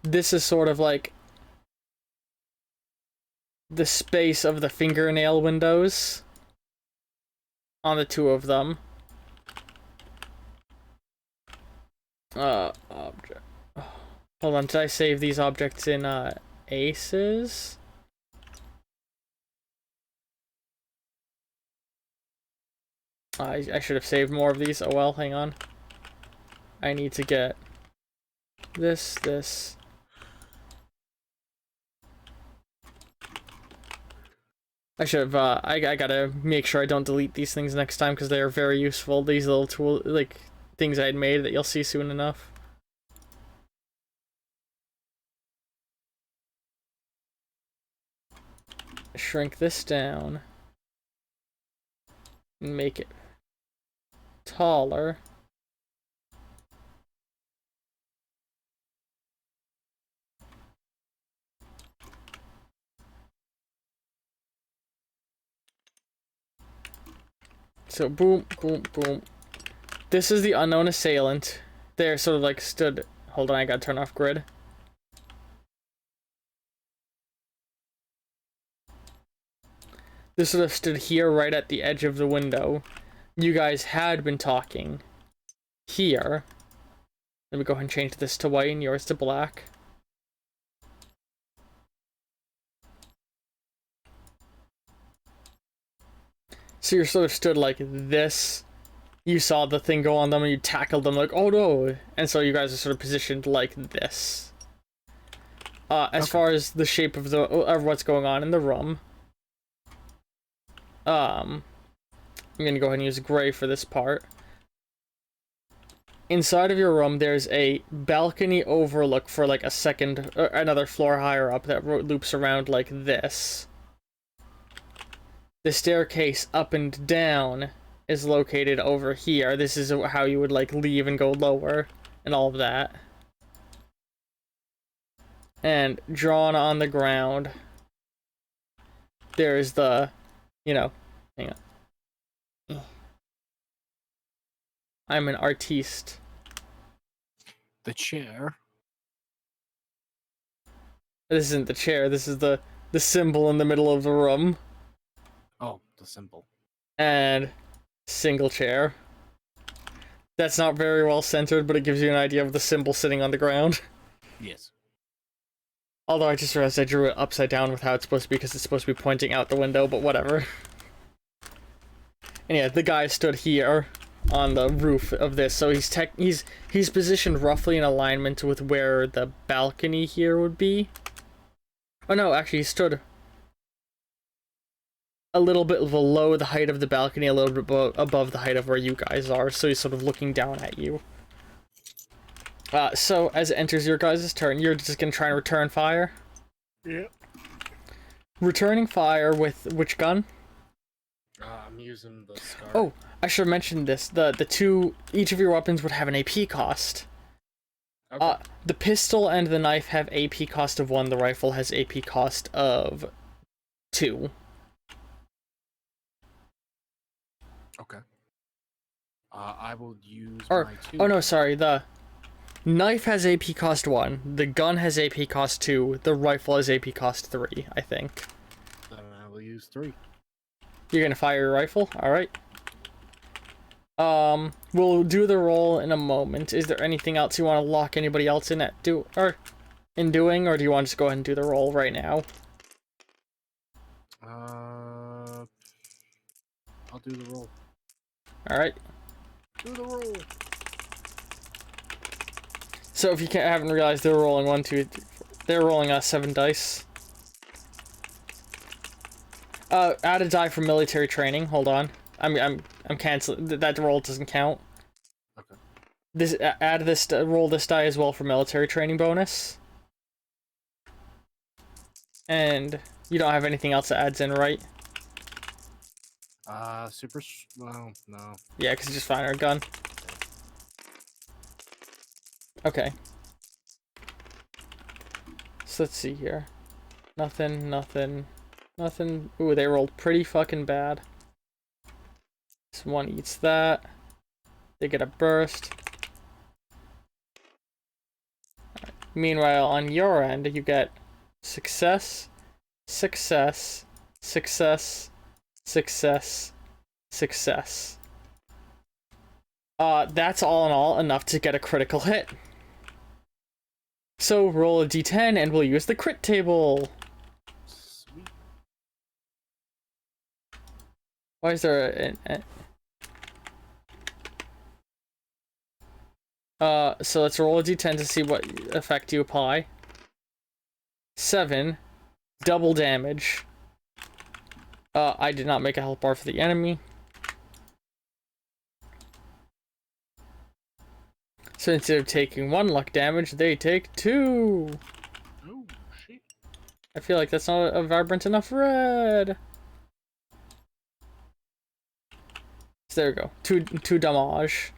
This is sort of like the space of the fingernail windows on the 2 of them. Object. Hold on, did I save these objects in, aces? I should have saved more of these. Oh well, hang on. I need to get this. I should have, I gotta make sure I don't delete these things next time because they are very useful. These little tool, like, things I had made that you'll see soon enough. Shrink this down. And make it taller. So boom, boom, boom. This is the unknown assailant. They're sort of like stood. Hold on, I gotta turn off grid. This sort of stood here right at the edge of the window. You guys had been talking here. Let me go ahead and change this to white and yours to black. So you're sort of stood like this. You saw the thing go on them and you tackled them like, oh no. And so you guys are sort of positioned like this. As far as the shape of what's going on in the room. I'm gonna go ahead and use gray for this part. Inside of your room, there's a balcony overlook for like a second, another floor higher up that loops around like this. The staircase up and down is located over here. This is how you would like leave and go lower and all of that. And drawn on the ground, there's the, you know, hang on. I'm an artiste. The chair. This isn't the chair, this is the symbol in the middle of the room. Oh, the symbol. And single chair. That's not very well centered, but it gives you an idea of the symbol sitting on the ground. Yes. Although I just realized I drew it upside down with how it's supposed to be because it's supposed to be pointing out the window, but whatever. And yeah, the guy stood here on the roof of this, so he's positioned roughly in alignment with where the balcony here would be. Oh no, actually he stood a little bit below the height of the balcony, a little bit above the height of where you guys are, so he's sort of looking down at you. So as it enters your guys' turn, you're just gonna try and return fire? Yep. Returning fire with which gun? I'm using the scar. Oh, I should have mentioned this. Each of your weapons would have an AP cost. Okay. The pistol and the knife have AP cost of 1, the rifle has AP cost of 2. Okay. I will use my 2. Oh no, sorry, the knife has AP cost 1, the gun has AP cost 2, the rifle has AP cost 3, I think. Then I will use 3. You're gonna fire your rifle? Alright. We'll do the roll in a moment. Is there anything else you want to lock anybody else in doing, or do you want to just go ahead and do the roll right now? I'll I'll do the roll. Alright. Do the roll. So if you haven't realized, they're rolling 1, 2, 3, 4. They're rolling 7 dice. Add a die for military training. Hold on. I'm canceling. That roll doesn't count. Okay. This add this roll this die as well for military training bonus. And you don't have anything else that adds in, right? Well, no. Yeah, because you just fired a gun. Okay. So let's see here. Nothing, nothing, nothing. Ooh, they rolled pretty fucking bad. This one eats that. They get a burst. Right. Meanwhile, on your end, you get success, success, success, success, success. That's all in all enough to get a critical hit. So roll a d10 and we'll use the crit table. Sweet. Why is there so let's roll a d10 to see what effect you apply. 7. Double damage. I did not make a health bar for the enemy. So instead of taking 1 luck damage, they take 2. Oh, shit. I feel like that's not a vibrant enough red. So there we go. 2 damage.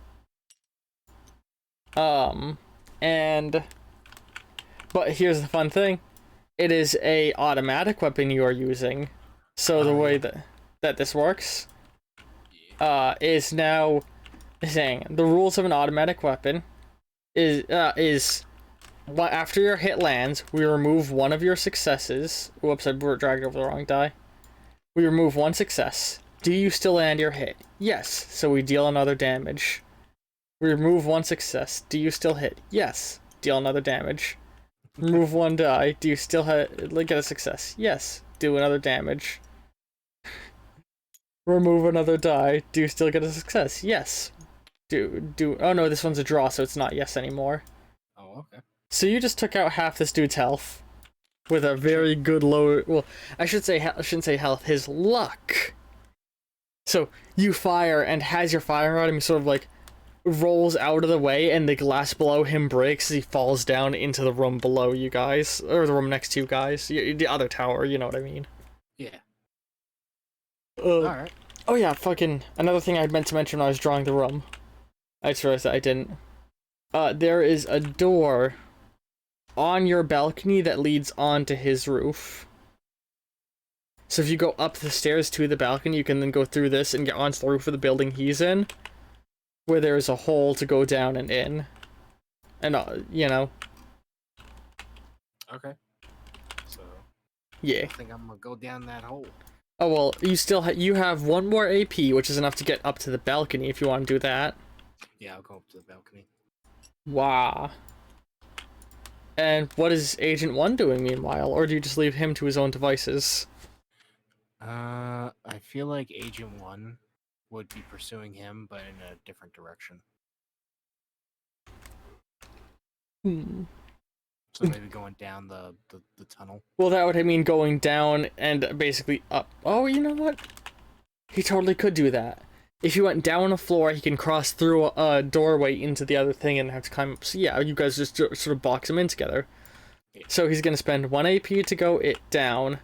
But here's the fun thing. It is a automatic weapon you are using. So the way that this works is now saying the rules of an automatic weapon is after your hit lands, we remove one of your successes. Whoops, I dragged over the wrong die. We remove 1 success. Do you still land your hit? Yes, so we deal another damage. We remove 1 success. Do you still hit? Yes, deal another damage. Remove 1 die. Do you still get a success? Yes, do another damage. Remove another die. Do you still get a success? Yes. Oh no, this one's a draw, so it's not yes anymore. Oh, okay. So you just took out half this dude's health with a very good low. Well, I shouldn't say health. His luck. So you fire, and as you're firing at him, he sort of like rolls out of the way, and the glass below him breaks as he falls down into the room below you guys, or the room next to you guys, the other tower. You know what I mean? Yeah. All right. Oh yeah, fucking another thing I meant to mention when I was drawing the room. I just realized that I didn't. There is a door on your balcony that leads onto his roof. So if you go up the stairs to the balcony, you can then go through this and get onto the roof of the building he's in, where there is a hole to go down and in. And, you know. Okay. So. Yeah. I think I'm gonna go down that hole. Oh, well, you still you have 1 more AP, which is enough to get up to the balcony if you want to do that. Yeah, I'll go up to the balcony. Wow. And what is Agent 1 doing meanwhile? Or do you just leave him to his own devices? I feel like Agent 1 would be pursuing him, but in a different direction. So maybe going down the tunnel. Well, that would mean going down and basically up. Oh, you know what? He totally could do that. If he went down a floor, he can cross through a doorway into the other thing and have to climb up. So yeah, you guys just sort of box him in together. Yeah. So he's going to spend 1 AP to go it down,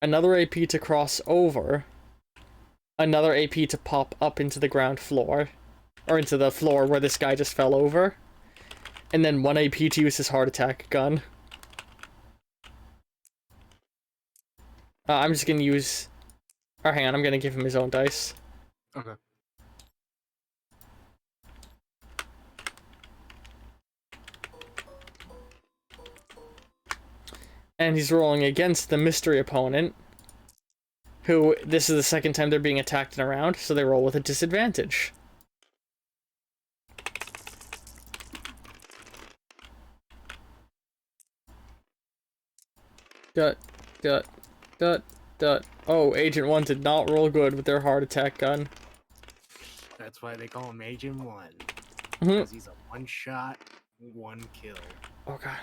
another AP to cross over, another AP to pop up into the ground floor, or into the floor where this guy just fell over, and then 1 AP to use his heart attack gun. I'm just going to use... Oh, hang on, I'm going to give him his own dice. Okay. And he's rolling against the mystery opponent, who, this is the second time they're being attacked in a round, so they roll with a disadvantage. Dot, dot, dot, Oh, Agent 1 did not roll good with their heart attack gun. That's why they call him Agent 1. Mhm. Because he's a one-shot, one-kill. Oh god.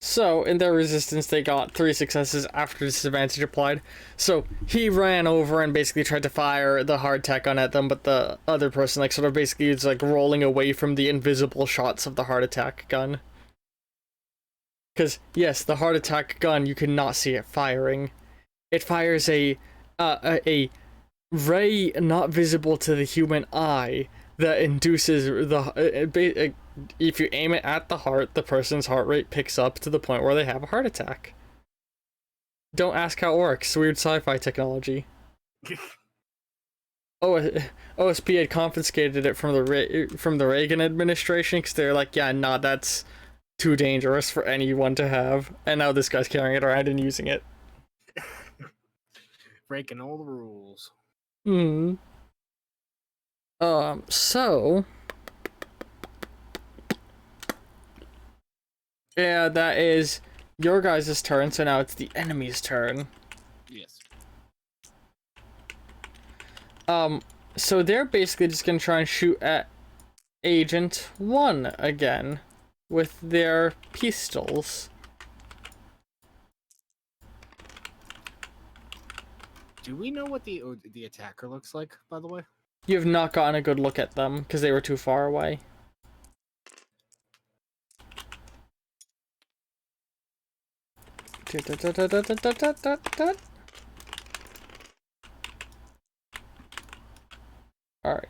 So, in their resistance, they got 3 successes after disadvantage applied. So, he ran over and basically tried to fire the hard attack gun at them, but the other person, like, sort of basically is, like, rolling away from the invisible shots of the heart attack gun. Because, yes, the heart attack gun, you cannot see it firing. It fires a ray not visible to the human eye that induces the if you aim it at the heart, the person's heart rate picks up to the point where they have a heart attack. Don't ask how it works. Weird sci-fi technology. OSP had confiscated it from the Reagan administration because they're like, yeah, nah, that's too dangerous for anyone to have. And now this guy's carrying it around and using it. Breaking all the rules. So yeah, that is your guys' turn, so now it's the enemy's turn. Yes. So they're basically just gonna try and shoot at Agent 1 again with their pistols. Do we know what the attacker looks like, by the way? You have not gotten a good look at them because they were too far away. Alright.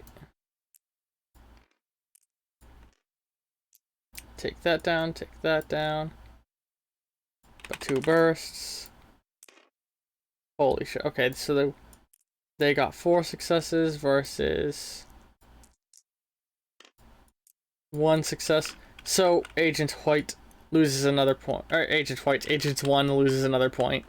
Take that down, take that down. Got 2 bursts. Holy shit. Okay, so they got 4 successes versus 1 success. So Agent White loses another point. Or Agent 1 loses another point.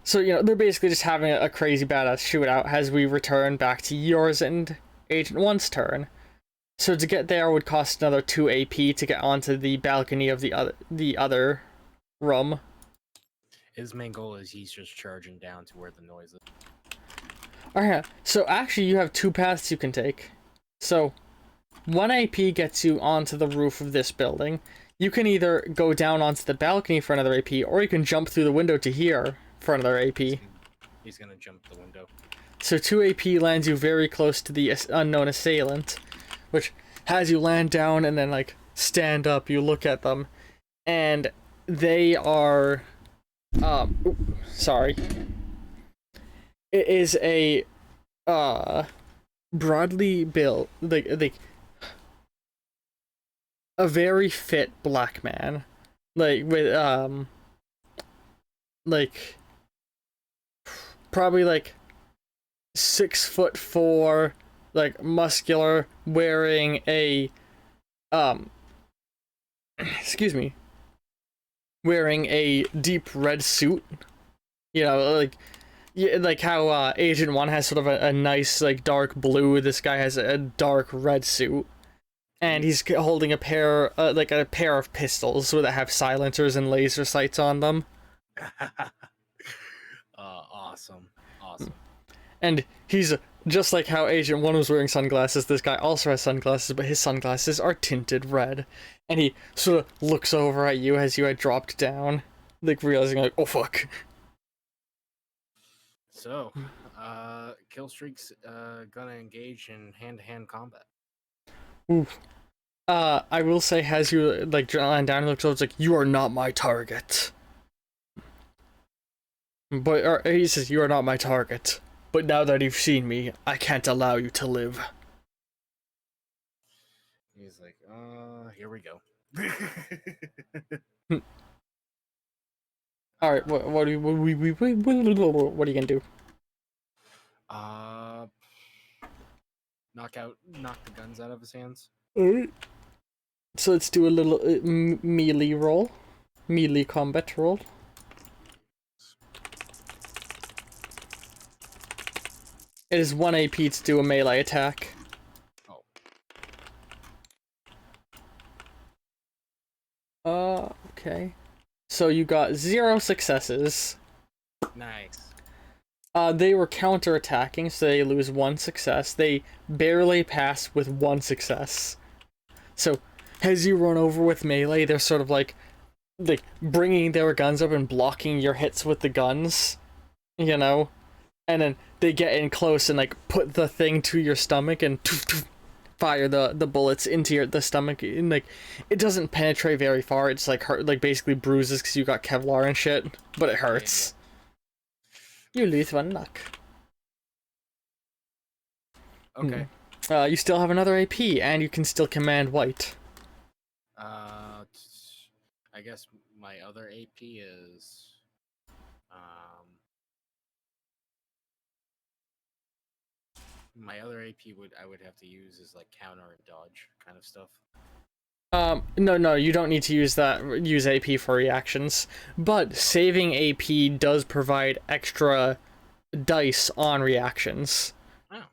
So, you know, they're basically just having a crazy badass shootout as we return back to yours and Agent 1's turn. So to get there would cost another 2 AP to get onto the balcony of the other room. His main goal is he's just charging down to where the noise is. Alright, so actually you have 2 paths you can take. So 1 AP gets you onto the roof of this building. You can either go down onto the balcony for another AP, or you can jump through the window to here for another AP. He's gonna jump the window. So 2 AP lands you very close to the unknown assailant, which has you land down and then, like, stand up. You look at them, and they are... sorry. It is a, broadly built, like, a very fit black man. Like, with, like, probably, like, 6'4", like, muscular, wearing a, excuse me, wearing a deep red suit. You know, like, yeah, like how Agent 1 has sort of a nice, like, dark blue, this guy has a dark red suit. And he's holding a pair, like a pair of pistols that have silencers and laser sights on them. Awesome. Awesome. And he's just like how Agent 1 was wearing sunglasses, this guy also has sunglasses, but his sunglasses are tinted red. And he sort of looks over at you as you had dropped down, like realizing, like, oh fuck. So, Killstreak's gonna engage in hand-to-hand combat. Oof. I will say, as you, like, land down and looks over, it's like, you are not my target. But, or, he says, you are not my target. But now that you've seen me, I can't allow you to live. He's like, here we go. Alright, what are you gonna do? Knock the guns out of his hands. Alright. So let's do a little melee roll. Melee combat roll. It is 1 AP to do a melee attack. Oh. Okay. So you got 0 successes. Nice. They were counterattacking, so they lose 1 success. They barely pass with 1 success. So, as you run over with melee, they're sort of like bringing their guns up and blocking your hits with the guns, you know? And then they get in close and like put the thing to your stomach and fire the bullets into the stomach. And like, it doesn't penetrate very far. It's like hurt, like basically bruises because you got Kevlar and shit, but it hurts. You lose 1 luck. Okay. You still have another AP, and you can still command white. I guess my other AP is, my other AP I would have to use is like counter and dodge kind of stuff. No, you don't need to use AP for reactions, but saving AP does provide extra dice on reactions. Oh.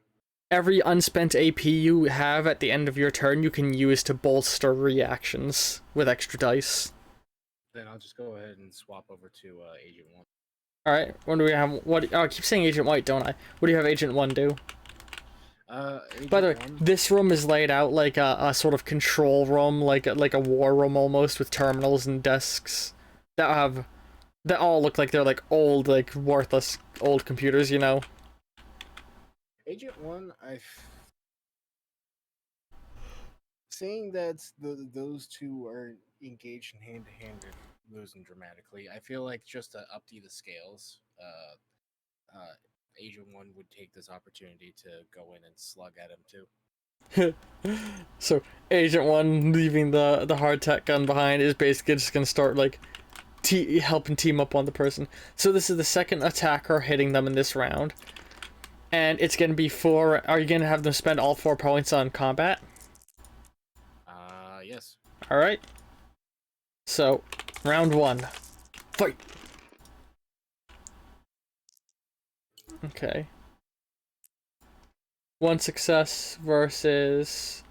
Every unspent AP you have at the end of your turn, you can use to bolster reactions with extra dice. Then I'll just go ahead and swap over to Agent 1. Alright, what do we have? I keep saying Agent White, don't I? What do you have Agent 1 do? By the way, this room is laid out like a sort of control room, like a war room almost, with terminals and desks that all look like they're like old, like worthless old computers, you know? Agent 1, saying that those two are engaged in hand-to-hand and losing dramatically, I feel like just to update the scales, Agent 1 would take this opportunity to go in and slug at him too. So Agent 1 leaving the hardtack gun behind is basically just gonna start like helping team up on the person. So this is the second attacker hitting them in this round, and it's gonna be 4. Are you gonna have them spend all 4 points on combat? Yes. All right. So round 1, fight. Okay. 1 success versus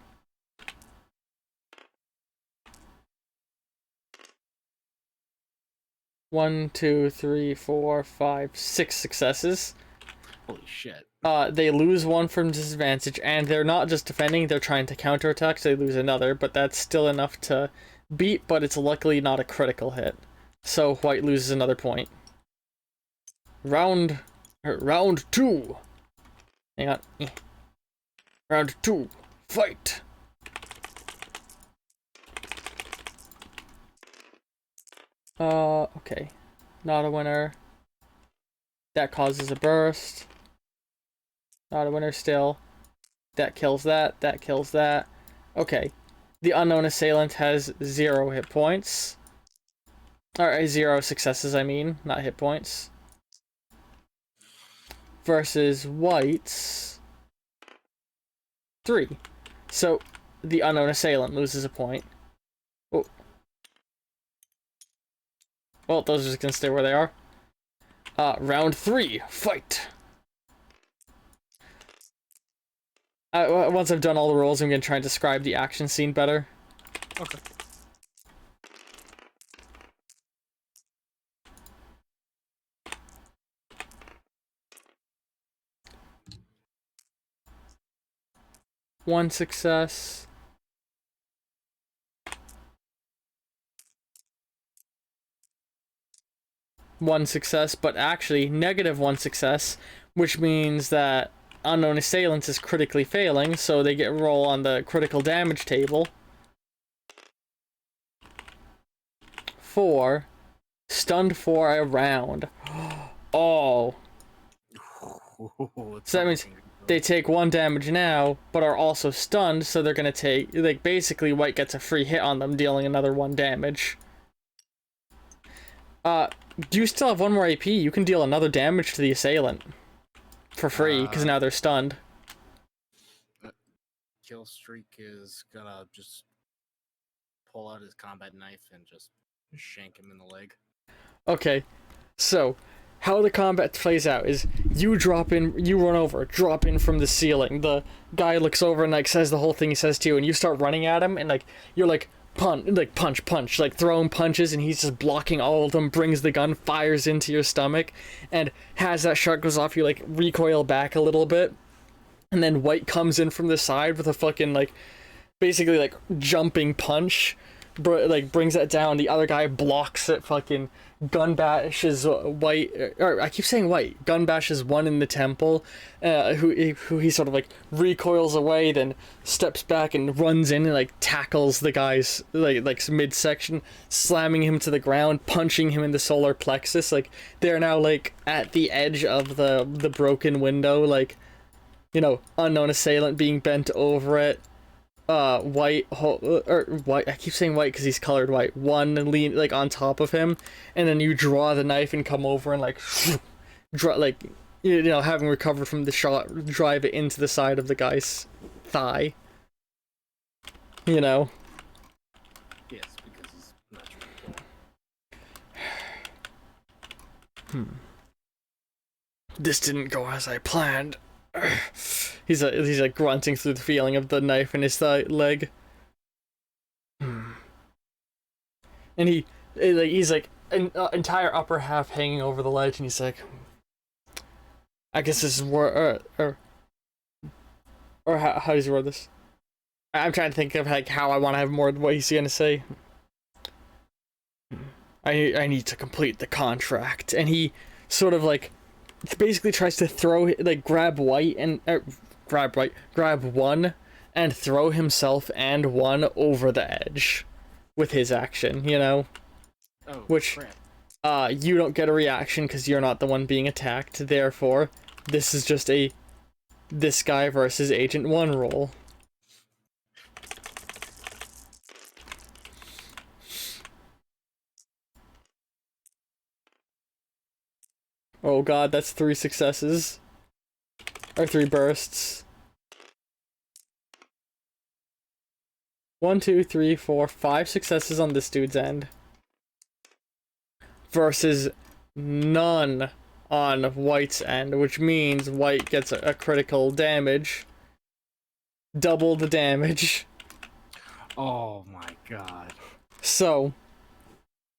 1, 2, 3, 4, 5, 6 successes. Holy shit. They lose 1 from disadvantage, and they're not just defending, they're trying to counterattack, so they lose another, but that's still enough to beat, but it's luckily not a critical hit. So white loses another point. Round 2. Hang on. Round 2. Fight. Okay. Not a winner. That causes a burst. Not a winner still. That kills that. That kills that. Okay. The unknown assailant has 0 hit points. Or 0 successes, I mean. Not hit points. Versus white's 3. So, the unknown assailant loses a point. Oh. Well, those are just gonna stay where they are. Round 3. Fight! Once I've done all the rolls, I'm gonna try and describe the action scene better. Okay. One success. One success, but actually -1 success, which means that unknown assailant is critically failing, so they get roll on the critical damage table. 4. Stunned for a round. Oh. So that means they take 1 damage now, but are also stunned, so they're gonna take, like, basically white gets a free hit on them, dealing another 1 damage. Do you still have 1 more AP? You can deal another damage to the assailant. For free, because now they're stunned. Killstreak is gonna just pull out his combat knife and just shank him in the leg. Okay, so how the combat plays out is you run over, drop in from the ceiling. The guy looks over and like says the whole thing he says to you, and you start running at him, and like you're like punch, like throwing punches, and he's just blocking all of them, brings the gun, fires into your stomach, and as that shot goes off, you like recoil back a little bit, and then White comes in from the side with a fucking like, basically like jumping punch, like brings that down. The other guy blocks it, fucking gun bashes White, or I keep saying White, gun bashes one in the temple, who he sort of like recoils away, then steps back and runs in and like tackles the guy's like midsection, slamming him to the ground, punching him in the solar plexus. Like they're now like at the edge of the broken window, like, you know, unknown assailant being bent over it. White, I keep saying White because he's colored white, one lean like on top of him, and then you draw the knife and come over and like like, you know, having recovered from the shot, drive it into the side of the guy's thigh, you know. Yes, because he's not sure. This didn't go as I planned. He's like grunting through the feeling of the knife in his leg. And he's like an entire upper half hanging over the ledge, and he's like, I guess this is where or how does he word this? I'm trying to think of like how I want to have more of what he's gonna say. I need to complete the contract, and he sort of like basically tries to grab one and throw himself and one over the edge with his action, you know. Oh, which crap. You don't get a reaction because you're not the one being attacked, therefore this is just a this guy versus Agent 1 roll. Oh god, that's 3 successes. Or 3 bursts. 1, 2, 3, 4, 5 successes on this dude's end. Versus none on White's end, which means White gets a critical damage. Double the damage. Oh my god. So,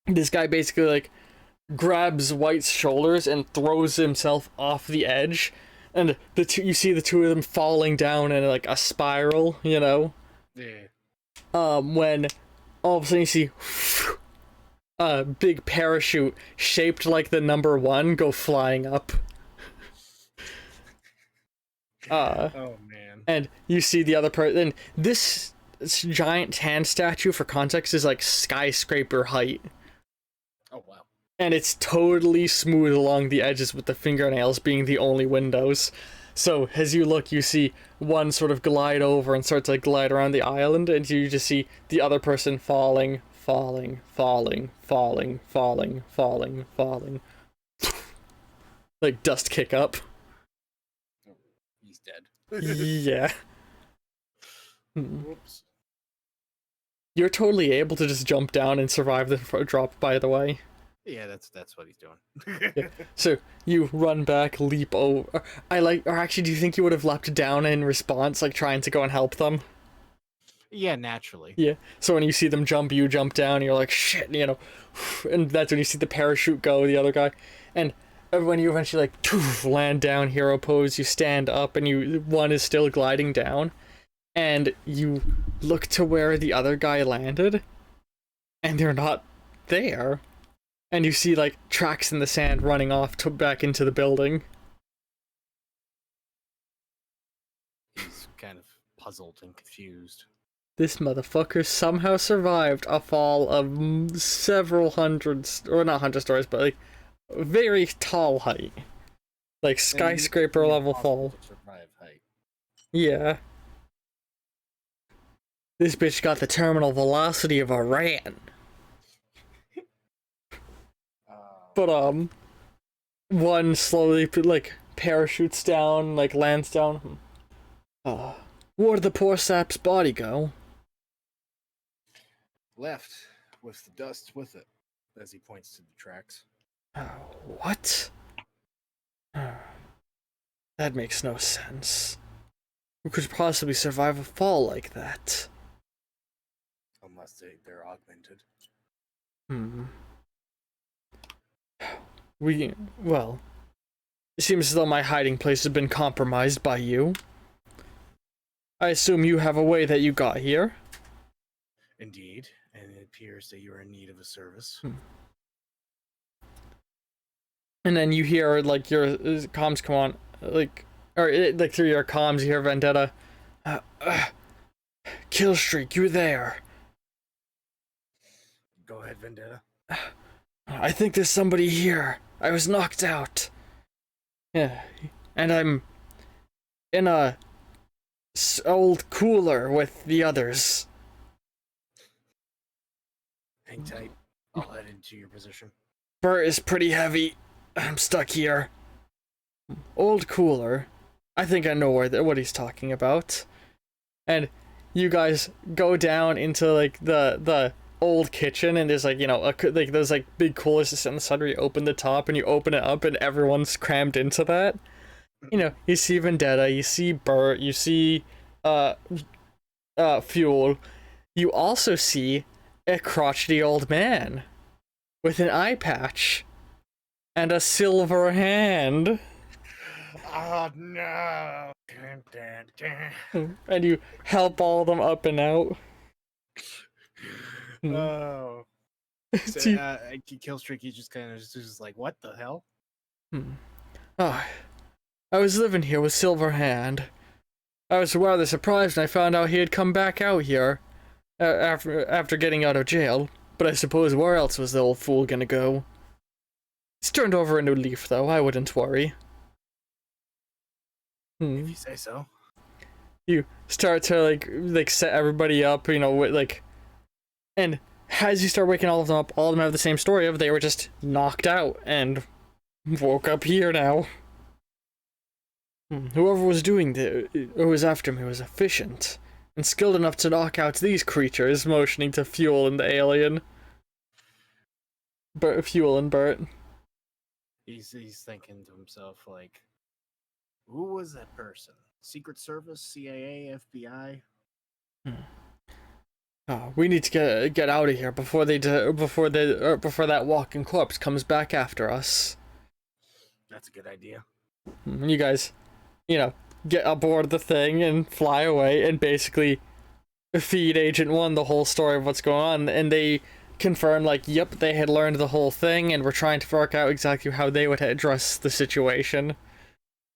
this guy basically like grabs White's shoulders and throws himself off the edge, and you see the two of them falling down in like a spiral, you know. Yeah. When all of a sudden you see a big parachute shaped like the number 1 go flying up. Oh man. And you see the other person. This giant hand statue, for context, is like skyscraper height. Oh wow. And it's totally smooth along the edges, with the fingernails being the only windows. So as you look, you see one sort of glide over and start to like glide around the island, and you just see the other person falling. Like dust kick up. Oh, he's dead. Yeah. Whoops. You're totally able to just jump down and survive the drop, by the way. Yeah, that's what he's doing. Yeah. So you run back, leap over. Or actually, do you think you would have leapt down in response, like trying to go and help them? Yeah, naturally. Yeah. So when you see them jump, you jump down. You're like, shit, you know. And that's when you see the parachute go, the other guy. And when you eventually like land down, hero pose, you stand up, and one is still gliding down, and you look to where the other guy landed, and they're not there. And you see like tracks in the sand running off back into the building. He's kind of puzzled and confused. This motherfucker somehow survived a fall of several hundred, or not 100 stories, but like very tall height. Like skyscraper level fall. Survive height. Yeah. This bitch got the terminal velocity of a rat. But one slowly like parachutes down, like lands down. Where'd the poor sap's body go? Left with the dust with it, as he points to the tracks. What? That makes no sense. Who could possibly survive a fall like that? unless they're augmented. Well, it seems as though my hiding place has been compromised by you. I assume you have a way that you got here. Indeed, and it appears that you are in need of a service. And then you hear, like, your comms come on, like through your comms, you hear Vendetta. Killstreak, you there? Go ahead, Vendetta. I think there's somebody here. I was knocked out. Yeah, and I'm in a old cooler with the others. Hang tight. I'll head into your position. Bert is pretty heavy. I'm stuck here. Old cooler. I think I know what he's talking about. And you guys go down into, like, the old kitchen, and there's, like, you know, those, like, big coolers that sit on the side where you open the top and you open it up and everyone's crammed into that. You know, you see Vendetta, you see Bert, you see Fuel. You also see a crotchety old man with an eye patch and a silver hand. Oh no! And you help all of them up and out. Oh. So, Killstreak, he just kind of just like, what the hell? Oh, I was living here with Silver Hand. I was rather surprised when I found out he had come back out here after getting out of jail. But I suppose where else was the old fool gonna go? He's turned over a new leaf, though. I wouldn't worry. If you say so. You start to like set everybody up, you know, like, and as you start waking all of them up, all of them have the same story of they were just knocked out and woke up here now. Whoever was who was after me was efficient and skilled enough to knock out these creatures, motioning to Fuel and the alien. Fuel and Bert. He's thinking to himself, like, who was that person? Secret Service, CIA, FBI? Oh, we need to get out of here before that walking corpse comes back after us. That's a good idea. You guys, you know, get aboard the thing and fly away and basically feed Agent 1 the whole story of what's going on, and they confirm, like, yep, they had learned the whole thing and were trying to work out exactly how they would address the situation.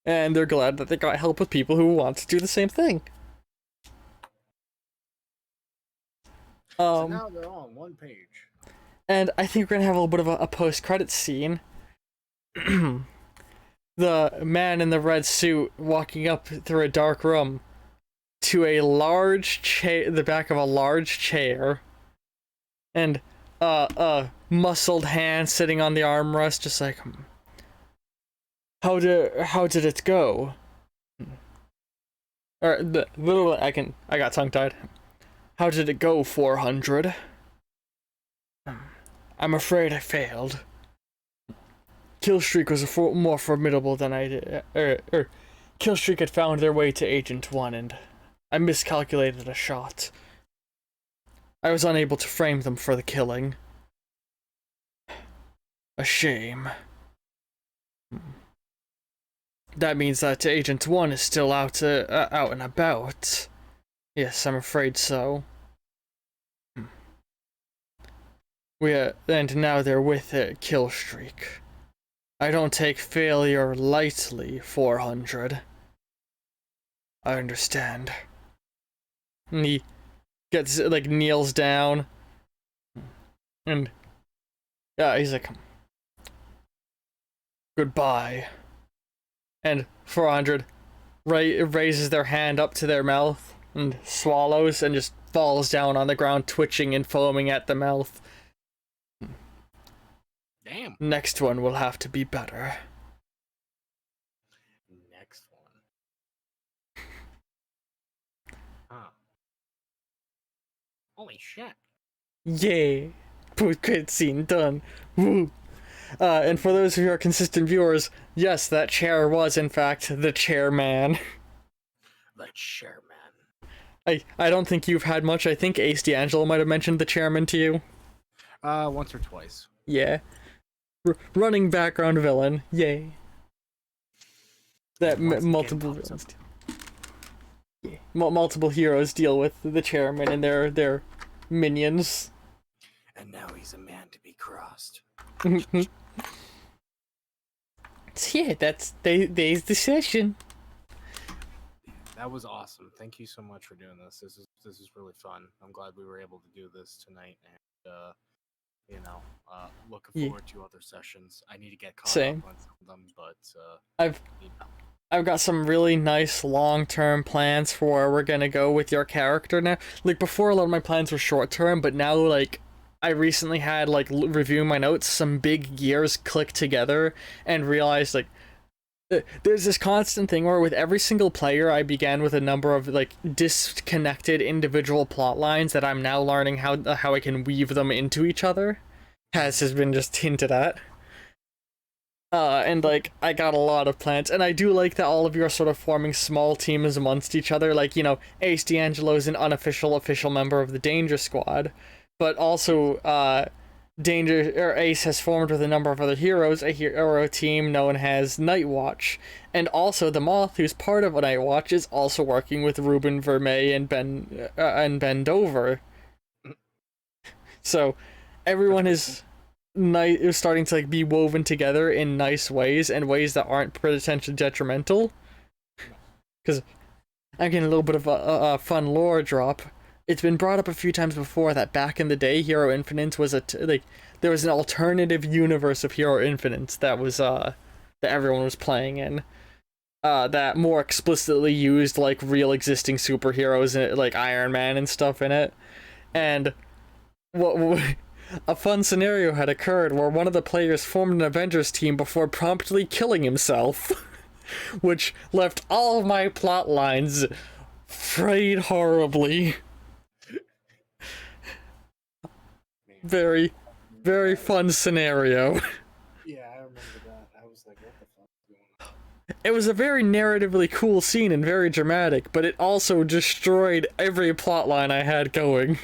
And they're glad that they got help with people who want to do the same thing. So now they're all on one page. And I think we're gonna have a little bit of a post-credits scene. The man in the red suit walking up through a dark room to a large chair, the back of a large chair, and a muscled hand sitting on the armrest, just like, how did it go? Or I got tongue-tied. How did it go, 400? I'm afraid I failed. Killstreak was more formidable than I did. Killstreak had found their way to Agent 1, and I miscalculated a shot. I was unable to frame them for the killing. A shame. That means that Agent 1 is still out and about. Yes, I'm afraid so. And now they're with Killstreak. I don't take failure lightly, 400. I understand. And he gets, like, kneels down. And, yeah, he's like, goodbye. And 400 raises their hand up to their mouth and swallows and just falls down on the ground, twitching and foaming at the mouth. Damn. Next one will have to be better. Next one. Huh. Holy shit. Yay! Post-credit scene done. Woo! And for those of you who are consistent viewers, yes, that chair was in fact the chairman. The chairman. I don't think you've had much. I think Ace D'Angelo might have mentioned the chairman to you. Once or twice. Yeah. Running background villain. Yay. That multiple villains. Yeah. Multiple heroes deal with the chairman and their minions. And now he's a man to be crossed. So yeah, that's there's the session. That was awesome. Thank you so much for doing this. This is really fun. I'm glad we were able to do this tonight, and looking forward to other sessions. I need to get caught up on some of them, but I've got some really nice long-term plans for where we're gonna go with your character now. Like before, a lot of my plans were short-term, but now like I recently had like reviewing my notes, some big gears click together and realized like there's this constant thing where with every single player I began with a number of like disconnected individual plot lines that I'm now learning how I can weave them into each other, has been just hinted at. And like I got a lot of plans, and I do like that all of you are sort of forming small teams amongst each other. Like, you know, Ace D'Angelo is an unofficial official member of the Danger Squad, but also Ace has formed with a number of other heroes a hero team known as Night Watch, and also the Moth, who's part of Night Watch, is also working with Ruben Vermey and Ben Dover. So everyone is starting to like be woven together in nice ways and ways that aren't potentially detrimental. Because I'm getting a little bit of a fun lore drop. It's been brought up a few times before that back in the day, Hero Infinite was there was an alternative universe of Hero Infinite that was that everyone was playing in, that more explicitly used like real existing superheroes like Iron Man and stuff in it, and what a fun scenario had occurred where one of the players formed an Avengers team before promptly killing himself, which left all of my plot lines frayed horribly. Very, very fun scenario. yeah, I remember that. I was like, what the fuck is going on? It was a very narratively cool scene and very dramatic, but it also destroyed every plotline I had going.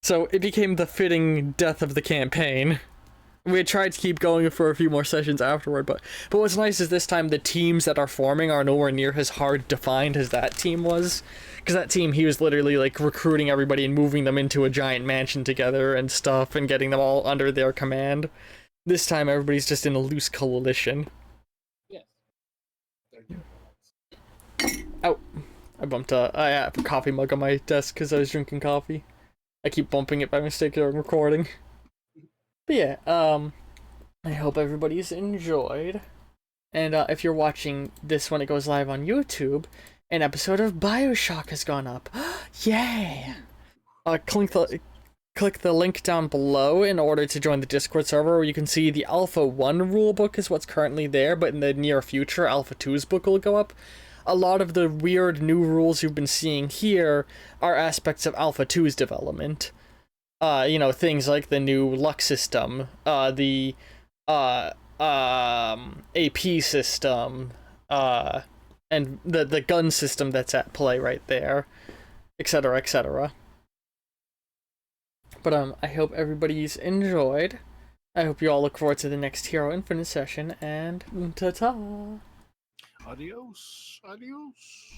So it became the fitting death of the campaign. We had tried to keep going for a few more sessions afterward, but what's nice is this time the teams that are forming are nowhere near as hard defined as that team was. Because that team, he was literally like recruiting everybody and moving them into a giant mansion together and stuff and getting them all under their command. This time everybody's just in a loose coalition. Yes. Oh, I bumped a coffee mug on my desk because I was drinking coffee. I keep bumping it by mistake during recording. But yeah, I hope everybody's enjoyed. And if you're watching this when it goes live on YouTube, an episode of BioShock has gone up. Yay! Click the link down below in order to join the Discord server where you can see the Alpha 1 rulebook is what's currently there, but in the near future, Alpha 2's book will go up. A lot of the weird new rules you've been seeing here are aspects of Alpha 2's development. You know, things like the new luck system, the AP system, and the gun system that's at play right there, etc., etc. But I hope everybody's enjoyed. I hope you all look forward to the next Hero Infinite session, and ta-ta! Adios. Adios.